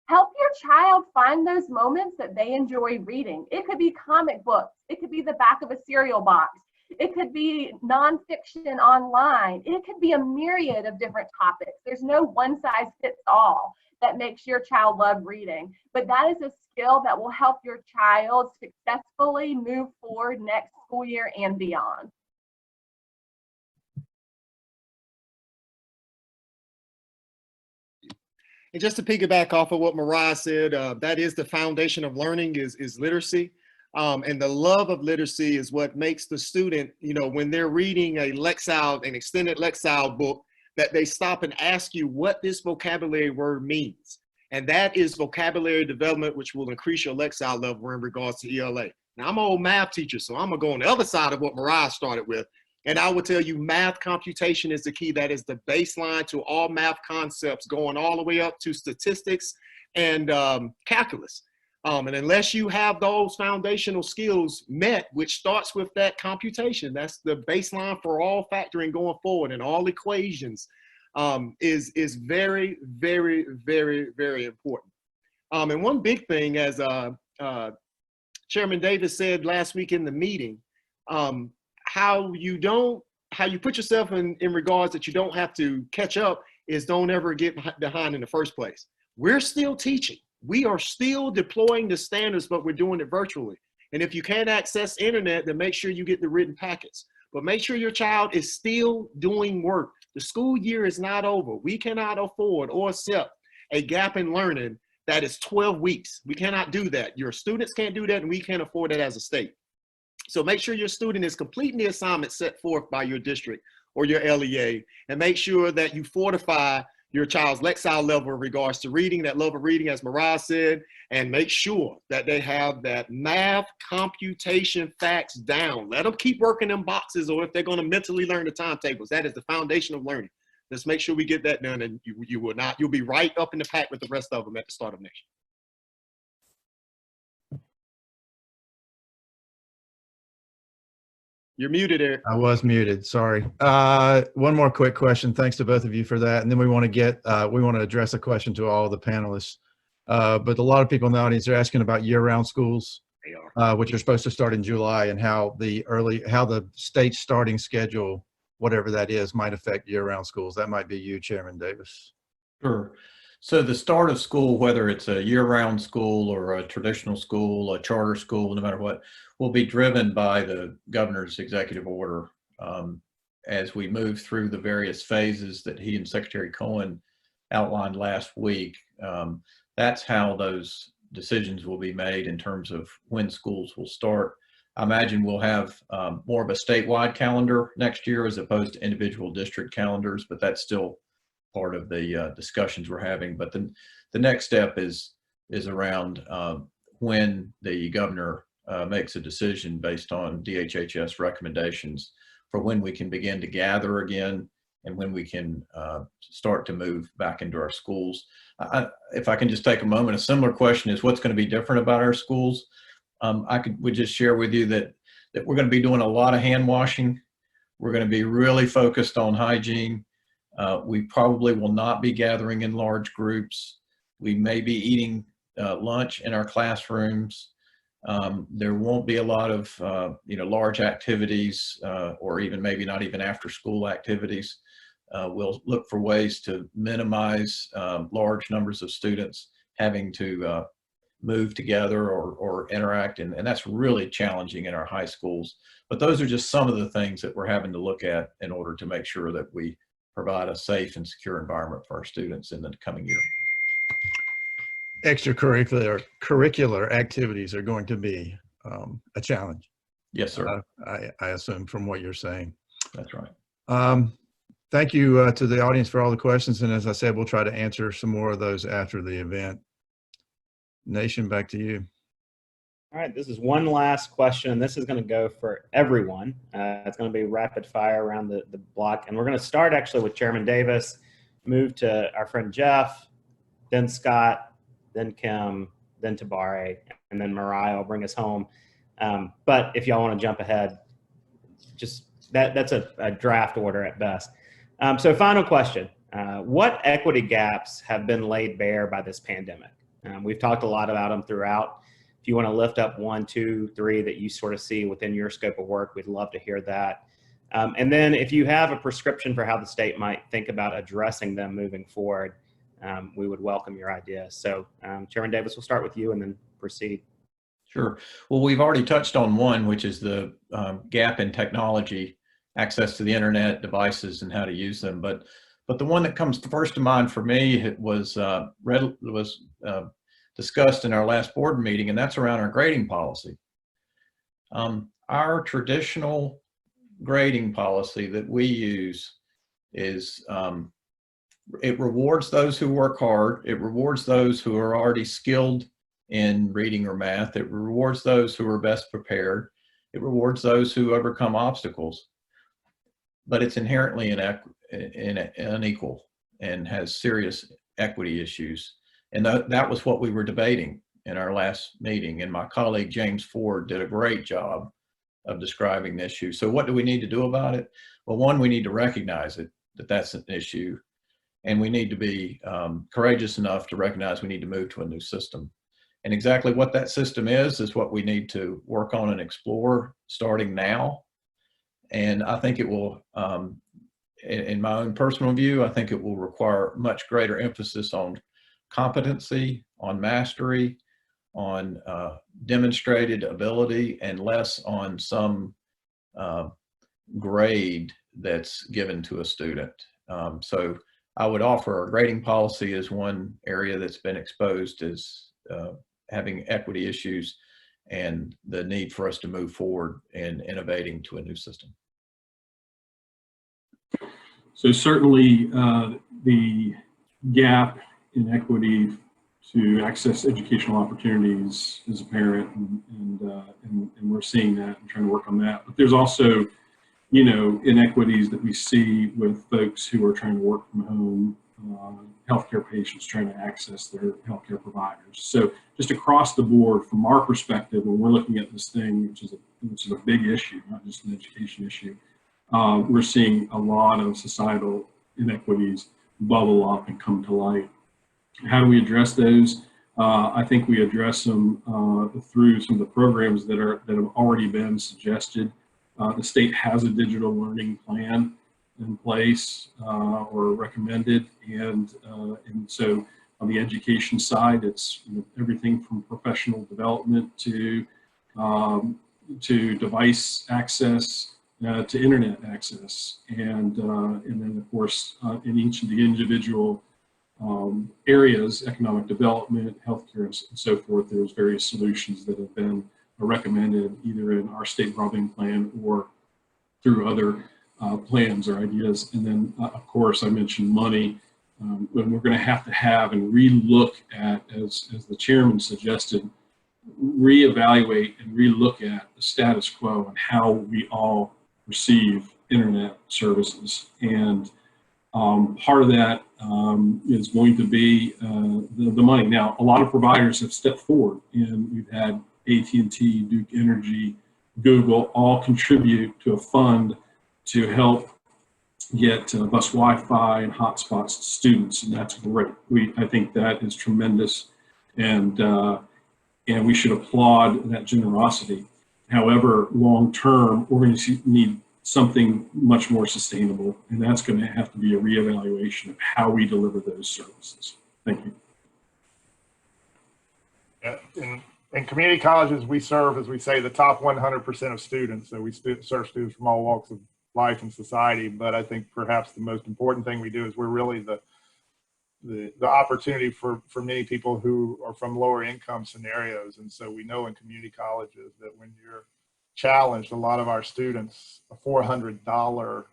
Help your child find those moments that they enjoy reading. It could be comic books. It could be the back of a cereal box. It could be nonfiction online. It could be a myriad of different topics. There's no one size fits all that makes your child love reading, but that is a skill that will help your child successfully move forward next school year and beyond. And just to piggyback off of what Mariah said, that is the foundation of learning is literacy. And the love of literacy is what makes the student, you know, when they're reading a Lexile, an extended Lexile book, that they stop and ask you what this vocabulary word means. And that is vocabulary development, which will increase your Lexile level in regards to ELA. Now, I'm an old math teacher, so I'm gonna go on the other side of what Mariah started with. And I would tell you math computation is the key. That is the baseline to all math concepts, going all the way up to statistics and calculus. And unless you have those foundational skills met, which starts with that computation, that's the baseline for all factoring going forward, and all equations is very, very, very, very important. And one big thing, as Chairman Davis said last week in the meeting, how you put yourself in regards that you don't have to catch up is don't ever get behind in the first place. We're still teaching. We are still deploying the standards, but we're doing it virtually. And if you can't access internet, then make sure you get the written packets. But make sure your child is still doing work. The school year is not over. We cannot afford or accept a gap in learning that is 12 weeks. We cannot do that. Your students can't do that, and we can't afford that as a state. So make sure your student is completing the assignment set forth by your district or your LEA, and make sure that you fortify your child's Lexile level in regards to reading, that love of reading, as Mariah said, and make sure that they have that math computation facts down. Let them keep working them boxes, or if they're going to mentally learn the timetables, that is the foundation of learning. Let's make sure we get that done, and you'll be right up in the pack with the rest of them at the start of next year. You're muted, Eric. I was muted, sorry. One more quick question. Thanks to both of you for that. And then we want to address a question to all the panelists. But a lot of people in the audience are asking about year-round schools, which are supposed to start in July, and how the state starting schedule, whatever that is, might affect year-round schools. That might be you, Chairman Davis. Sure. So the start of school, whether it's a year-round school or a traditional school, a charter school, no matter what, will be driven by the governor's executive order as we move through the various phases that he and Secretary Cohen outlined last week. That's how those decisions will be made in terms of when schools will start. I imagine we'll have more of a statewide calendar next year as opposed to individual district calendars, but that's still part of the discussions we're having. But the next step is around when the governor makes a decision based on DHHS recommendations for when we can begin to gather again and when we can start to move back into our schools. If I can just take a moment, a similar question is what's going to be different about our schools? would just share with you that we're going to be doing a lot of hand washing. We're going to be really focused on hygiene. We probably will not be gathering in large groups. We may be eating lunch in our classrooms. There won't be a lot of large activities or even maybe not even after school activities. We'll look for ways to minimize large numbers of students having to move together or interact, and that's really challenging in our high schools. But those are just some of the things that we're having to look at in order to make sure that we provide a safe and secure environment for our students in the coming year. Extracurricular activities are going to be a challenge. Yes, sir. I assume from what you're saying. That's right. Thank you to the audience for all the questions. And as I said, we'll try to answer some more of those after the event. Nation, back to you. All right, this is one last question. This is going to go for everyone. It's going to be rapid fire around the block. And we're going to start actually with Chairman Davis, move to our friend Jeff, then Scott, then Kim, then Tabari, and then Mariah will bring us home. But if y'all want to jump ahead, just that's a draft order at best. So final question, what equity gaps have been laid bare by this pandemic? We've talked a lot about them throughout. If you want to lift up 1, 2, 3 that you sort of see within your scope of work, we'd love to hear that. And then if you have a prescription for how the state might think about addressing them moving forward, we would welcome your ideas. So Chairman Davis, we'll start with you and then proceed. Sure. Well, we've already touched on one, which is the gap in technology, access to the internet, devices, and how to use them. But the one that comes first to mind for me was discussed in our last board meeting, and that's around our grading policy. Our traditional grading policy that we use is it rewards those who work hard. It rewards those who are already skilled in reading or math. It rewards those who are best prepared. It rewards those who overcome obstacles. But it's inherently unequal and has serious equity issues. And that was what we were debating in our last meeting. And my colleague, James Ford, did a great job of describing the issue. So what do we need to do about it? Well, one, we need to recognize that that's an issue. And we need to be courageous enough to recognize we need to move to a new system. And exactly what that system is what we need to work on and explore starting now. And I think it will, in my own personal view, I think it will require much greater emphasis on competency, on mastery, on demonstrated ability, and less on some grade that's given to a student. So I would offer a grading policy as one area that's been exposed as having equity issues and the need for us to move forward in innovating to a new system. So certainly the gap in equity to access educational opportunities is apparent, and we're seeing that and trying to work on that. But there's also, inequities that we see with folks who are trying to work from home, healthcare patients trying to access their healthcare providers. So just across the board, from our perspective, when we're looking at this thing, which is a big issue, not just an education issue, we're seeing a lot of societal inequities bubble up and come to light. How do we address those? I think we address them through some of the programs that have already been suggested. The state has a digital learning plan in place or recommended, and so on the education side, it's everything from professional development to device access to internet access, and then of course in each of the individual areas, economic development, healthcare, and so forth, there's various solutions that have been recommended either in our state broadband plan or through other plans or ideas. And then of course I mentioned money, when we're going to have and relook at, as the chairman suggested, reevaluate and relook at the status quo and how we all receive internet services. And part of that is going to be the money. Now, a lot of providers have stepped forward, and we've had AT&T, Duke Energy, Google all contribute to a fund to help get bus Wi-Fi and hotspots to students, and that's great. I think that is tremendous, and we should applaud that generosity. However, long term, we're going to need something much more sustainable, and that's going to have to be a reevaluation of how we deliver those services. Thank you. Yeah, in community colleges, we serve, as we say, the top 100% of students. So we serve students from all walks of life and society. But I think perhaps the most important thing we do is we're really the opportunity for many people who are from lower income scenarios. And so we know in community colleges that when you're challenged, a lot of our students, a $400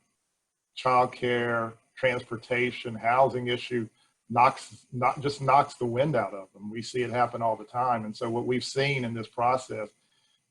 childcare, transportation, housing issue knocks the wind out of them. We see it happen all the time. And so what we've seen in this process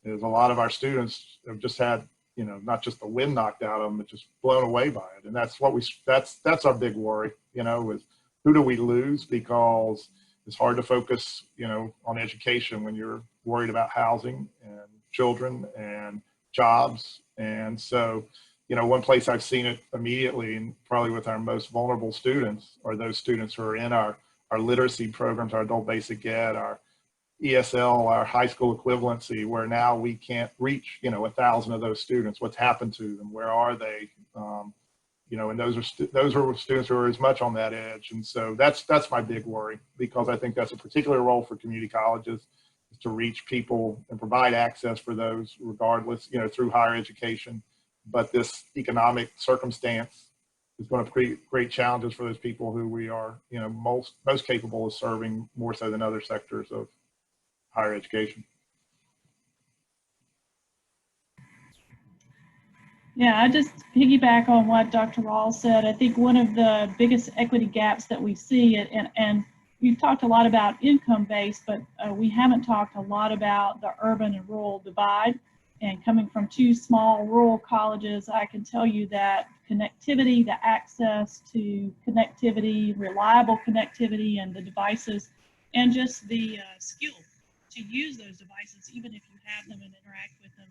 is a lot of our students have just had, not just the wind knocked out of them, but just blown away by it. And that's that's our big worry, is who do we lose? Because it's hard to focus, on education when you're worried about housing and children and jobs. And so, one place I've seen it immediately, and probably with our most vulnerable students, are those students who are in our literacy programs, our adult basic ed, our ESL, our high school equivalency, where now we can't reach, 1,000 of those students. What's happened to them? Where are they? And those are students who are as much on that edge. And so that's my big worry, because I think that's a particular role for community colleges, is to reach people and provide access for those regardless, through higher education. But this economic circumstance is going to create great challenges for those people who we are, most capable of serving, more so than other sectors of higher education. Yeah, I just piggyback on what Dr. Ralls said. I think one of the biggest equity gaps that we see, and we've talked a lot about income-based, but we haven't talked a lot about the urban and rural divide. And coming from two small rural colleges, I can tell you that connectivity, the access to connectivity, reliable connectivity, and the devices, and just the skill to use those devices, even if you have them and interact with them,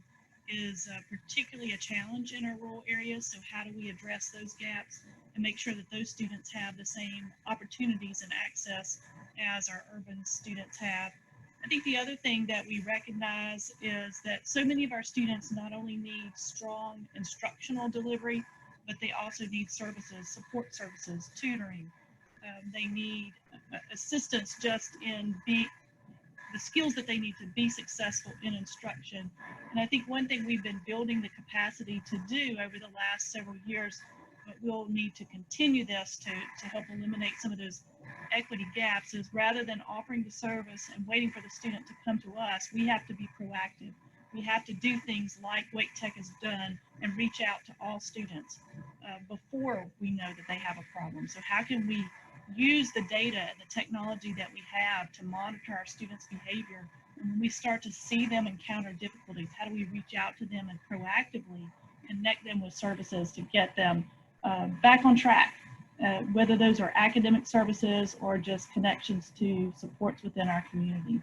is particularly a challenge in our rural areas. So how do we address those gaps and make sure that those students have the same opportunities and access as our urban students have? I think the other thing that we recognize is that so many of our students not only need strong instructional delivery, but they also need services, support services, tutoring. They need assistance just in the skills that they need to be successful in instruction. And I think one thing we've been building the capacity to do over the last several years, but we'll need to continue this to help eliminate some of those equity gaps, is rather than offering the service and waiting for the student to come to us, we have to be proactive. We have to do things like Wake Tech has done and reach out to all students before we know that they have a problem. So how can we use the data and the technology that we have to monitor our students' behavior? And when we start to see them encounter difficulties, how do we reach out to them and proactively connect them with services to get them back on track? Whether those are academic services or just connections to supports within our community.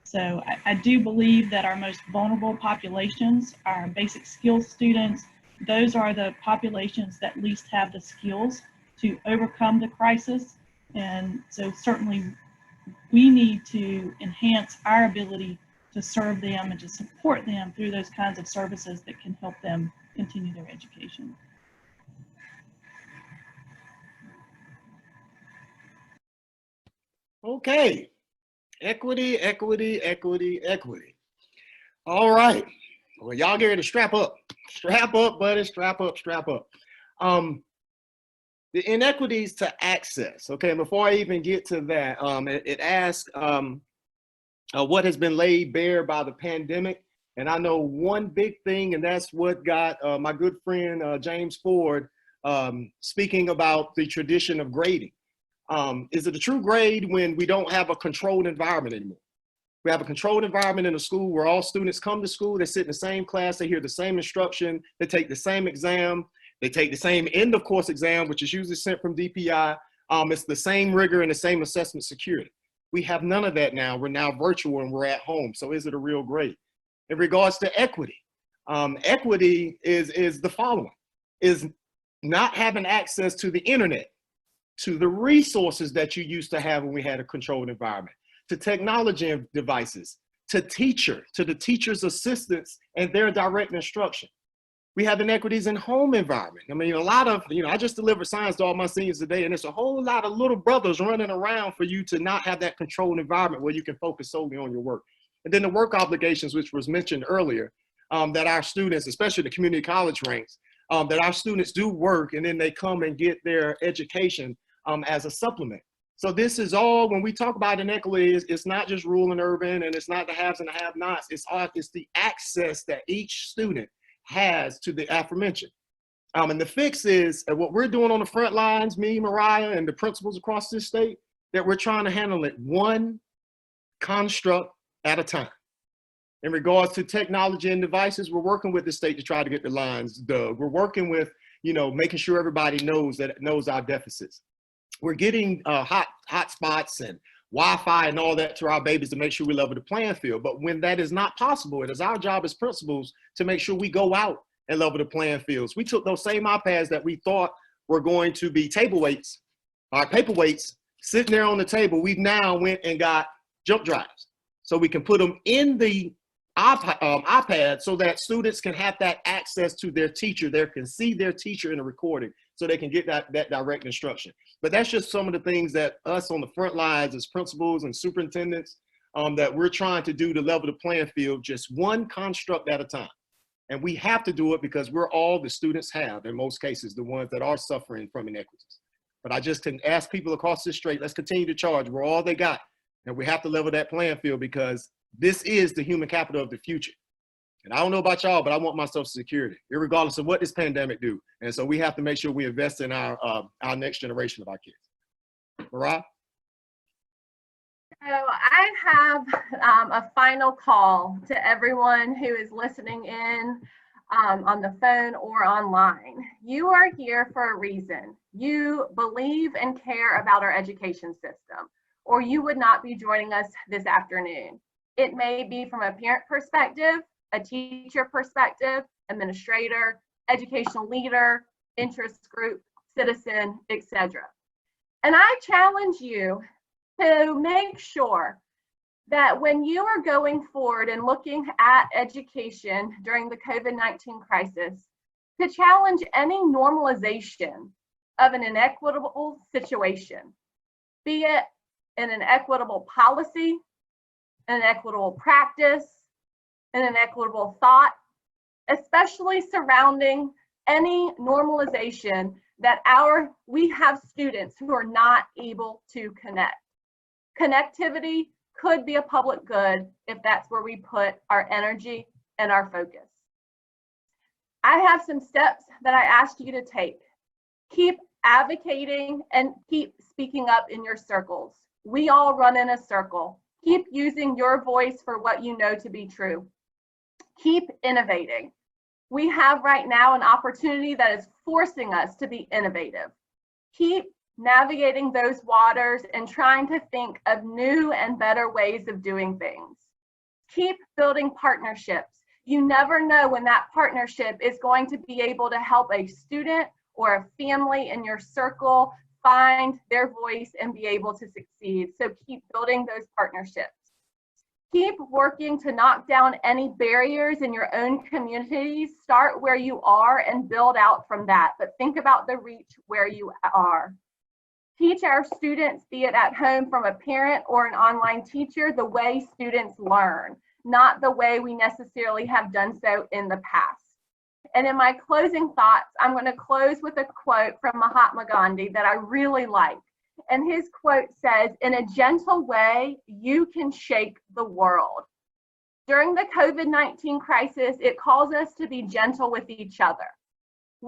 So I do believe that our most vulnerable populations, our basic skills students, those are the populations that least have the skills to overcome the crisis. And so certainly we need to enhance our ability to serve them and to support them through those kinds of services that can help them continue their education. Okay, equity, equity, equity, equity. All right, well, y'all get ready to strap up. Strap up, buddy, strap up, strap up. The inequities to access, okay, before I even get to that, it asks what has been laid bare by the pandemic. And I know one big thing, and that's what got my good friend James Ford speaking about the tradition of grading. Is it a true grade when we don't have a controlled environment anymore? We have a controlled environment in a school where all students come to school, they sit in the same class, they hear the same instruction, they take the same exam, they take the same end of course exam, which is usually sent from DPI. It's the same rigor and the same assessment security. We have none of that now. We're now virtual and we're at home. So is it a real grade? In regards to equity, equity is the following, is not having access to the internet, to the resources that you used to have when we had a controlled environment, to technology devices, to the teacher's assistants and their direct instruction. We have inequities in home environment. I mean, a lot of, I just delivered science to all my seniors today, and it's a whole lot of little brothers running around for you to not have that controlled environment where you can focus solely on your work. And then the work obligations, which was mentioned earlier, that our students, especially the community college ranks, that our students do work and then they come and get their education as a supplement. So this is all, when we talk about inequity, it's not just rural and urban, and it's not the haves and the have-nots. It's the access that each student has to the aforementioned. And the fix is what we're doing on the front lines, me, Mariah, and the principals across this state, that we're trying to handle it one construct at a time. In regards to technology and devices, we're working with the state to try to get the lines dug. We're working with, making sure everybody knows our deficits. We're getting hotspots and Wi-Fi and all that to our babies to make sure we level the playing field. But when that is not possible, it is our job as principals to make sure we go out and level the playing fields. We took those same iPads that we thought were going to be paperweights, sitting there on the table. We've now went and got jump drives, so we can put them in the iPad so that students can have that access to their teacher. They can see their teacher in a recording so they can get that direct instruction. But that's just some of the things that us on the front lines as principals and superintendents that we're trying to do to level the playing field, just one construct at a time. And we have to do it because we're all the students have, in most cases, the ones that are suffering from inequities. But I just can ask people across this strait, let's continue to charge. We're all they got. And we have to level that playing field because this is the human capital of the future. And I don't know about y'all, but I want my Social Security, regardless of what this pandemic do. And so we have to make sure we invest in our next generation of our kids. Mariah? So I have a final call to everyone who is listening in on the phone or online. You are here for a reason. You believe and care about our education system, or you would not be joining us this afternoon. It may be from a parent perspective, a teacher perspective, administrator, educational leader, interest group, citizen, etc. And I challenge you to make sure that when you are going forward and looking at education during the COVID-19 crisis, to challenge any normalization of an inequitable situation, be it in an equitable policy, an equitable practice, and an equitable thought, especially surrounding any normalization that we have students who are not able to connect. Connectivity could be a public good if that's where we put our energy and our focus. I have some steps that I ask you to take. Keep advocating and keep speaking up in your circles. We all run in a circle. Keep using your voice for what you know to be true. Keep innovating. We have right now an opportunity that is forcing us to be innovative. Keep navigating those waters and trying to think of new and better ways of doing things. Keep building partnerships. You never know when that partnership is going to be able to help a student or a family in your circle find their voice and be able to succeed. So keep building those partnerships. Keep working to knock down any barriers in your own communities. Start where you are and build out from that, but think about the reach where you are. Teach our students, be it at home from a parent or an online teacher, the way students learn, not the way we necessarily have done so in the past. And in my closing thoughts, I'm going to close with a quote from Mahatma Gandhi that I really like. And his quote says, "In a gentle way, you can shake the world." During the COVID-19 crisis, it calls us to be gentle with each other.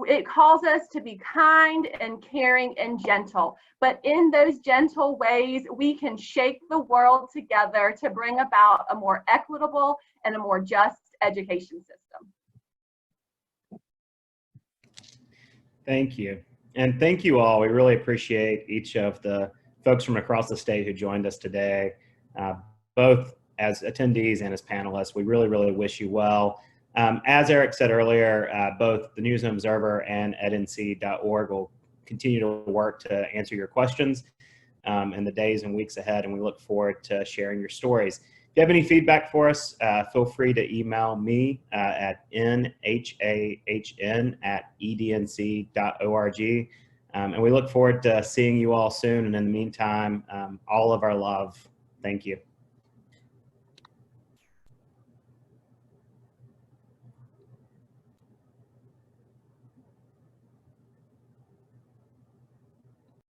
It calls us to be kind and caring and gentle. But in those gentle ways, we can shake the world together to bring about a more equitable and a more just education system. Thank you. And thank you all. We really appreciate each of the folks from across the state who joined us today, both as attendees and as panelists. We really, really wish you well. As Eric said earlier, both the News and Observer and EdNC.org will continue to work to answer your questions in the days and weeks ahead, and we look forward to sharing your stories. If you have any feedback for us, feel free to email me at nhahn@ednc.org. And we look forward to seeing you all soon. And in the meantime, all of our love. Thank you.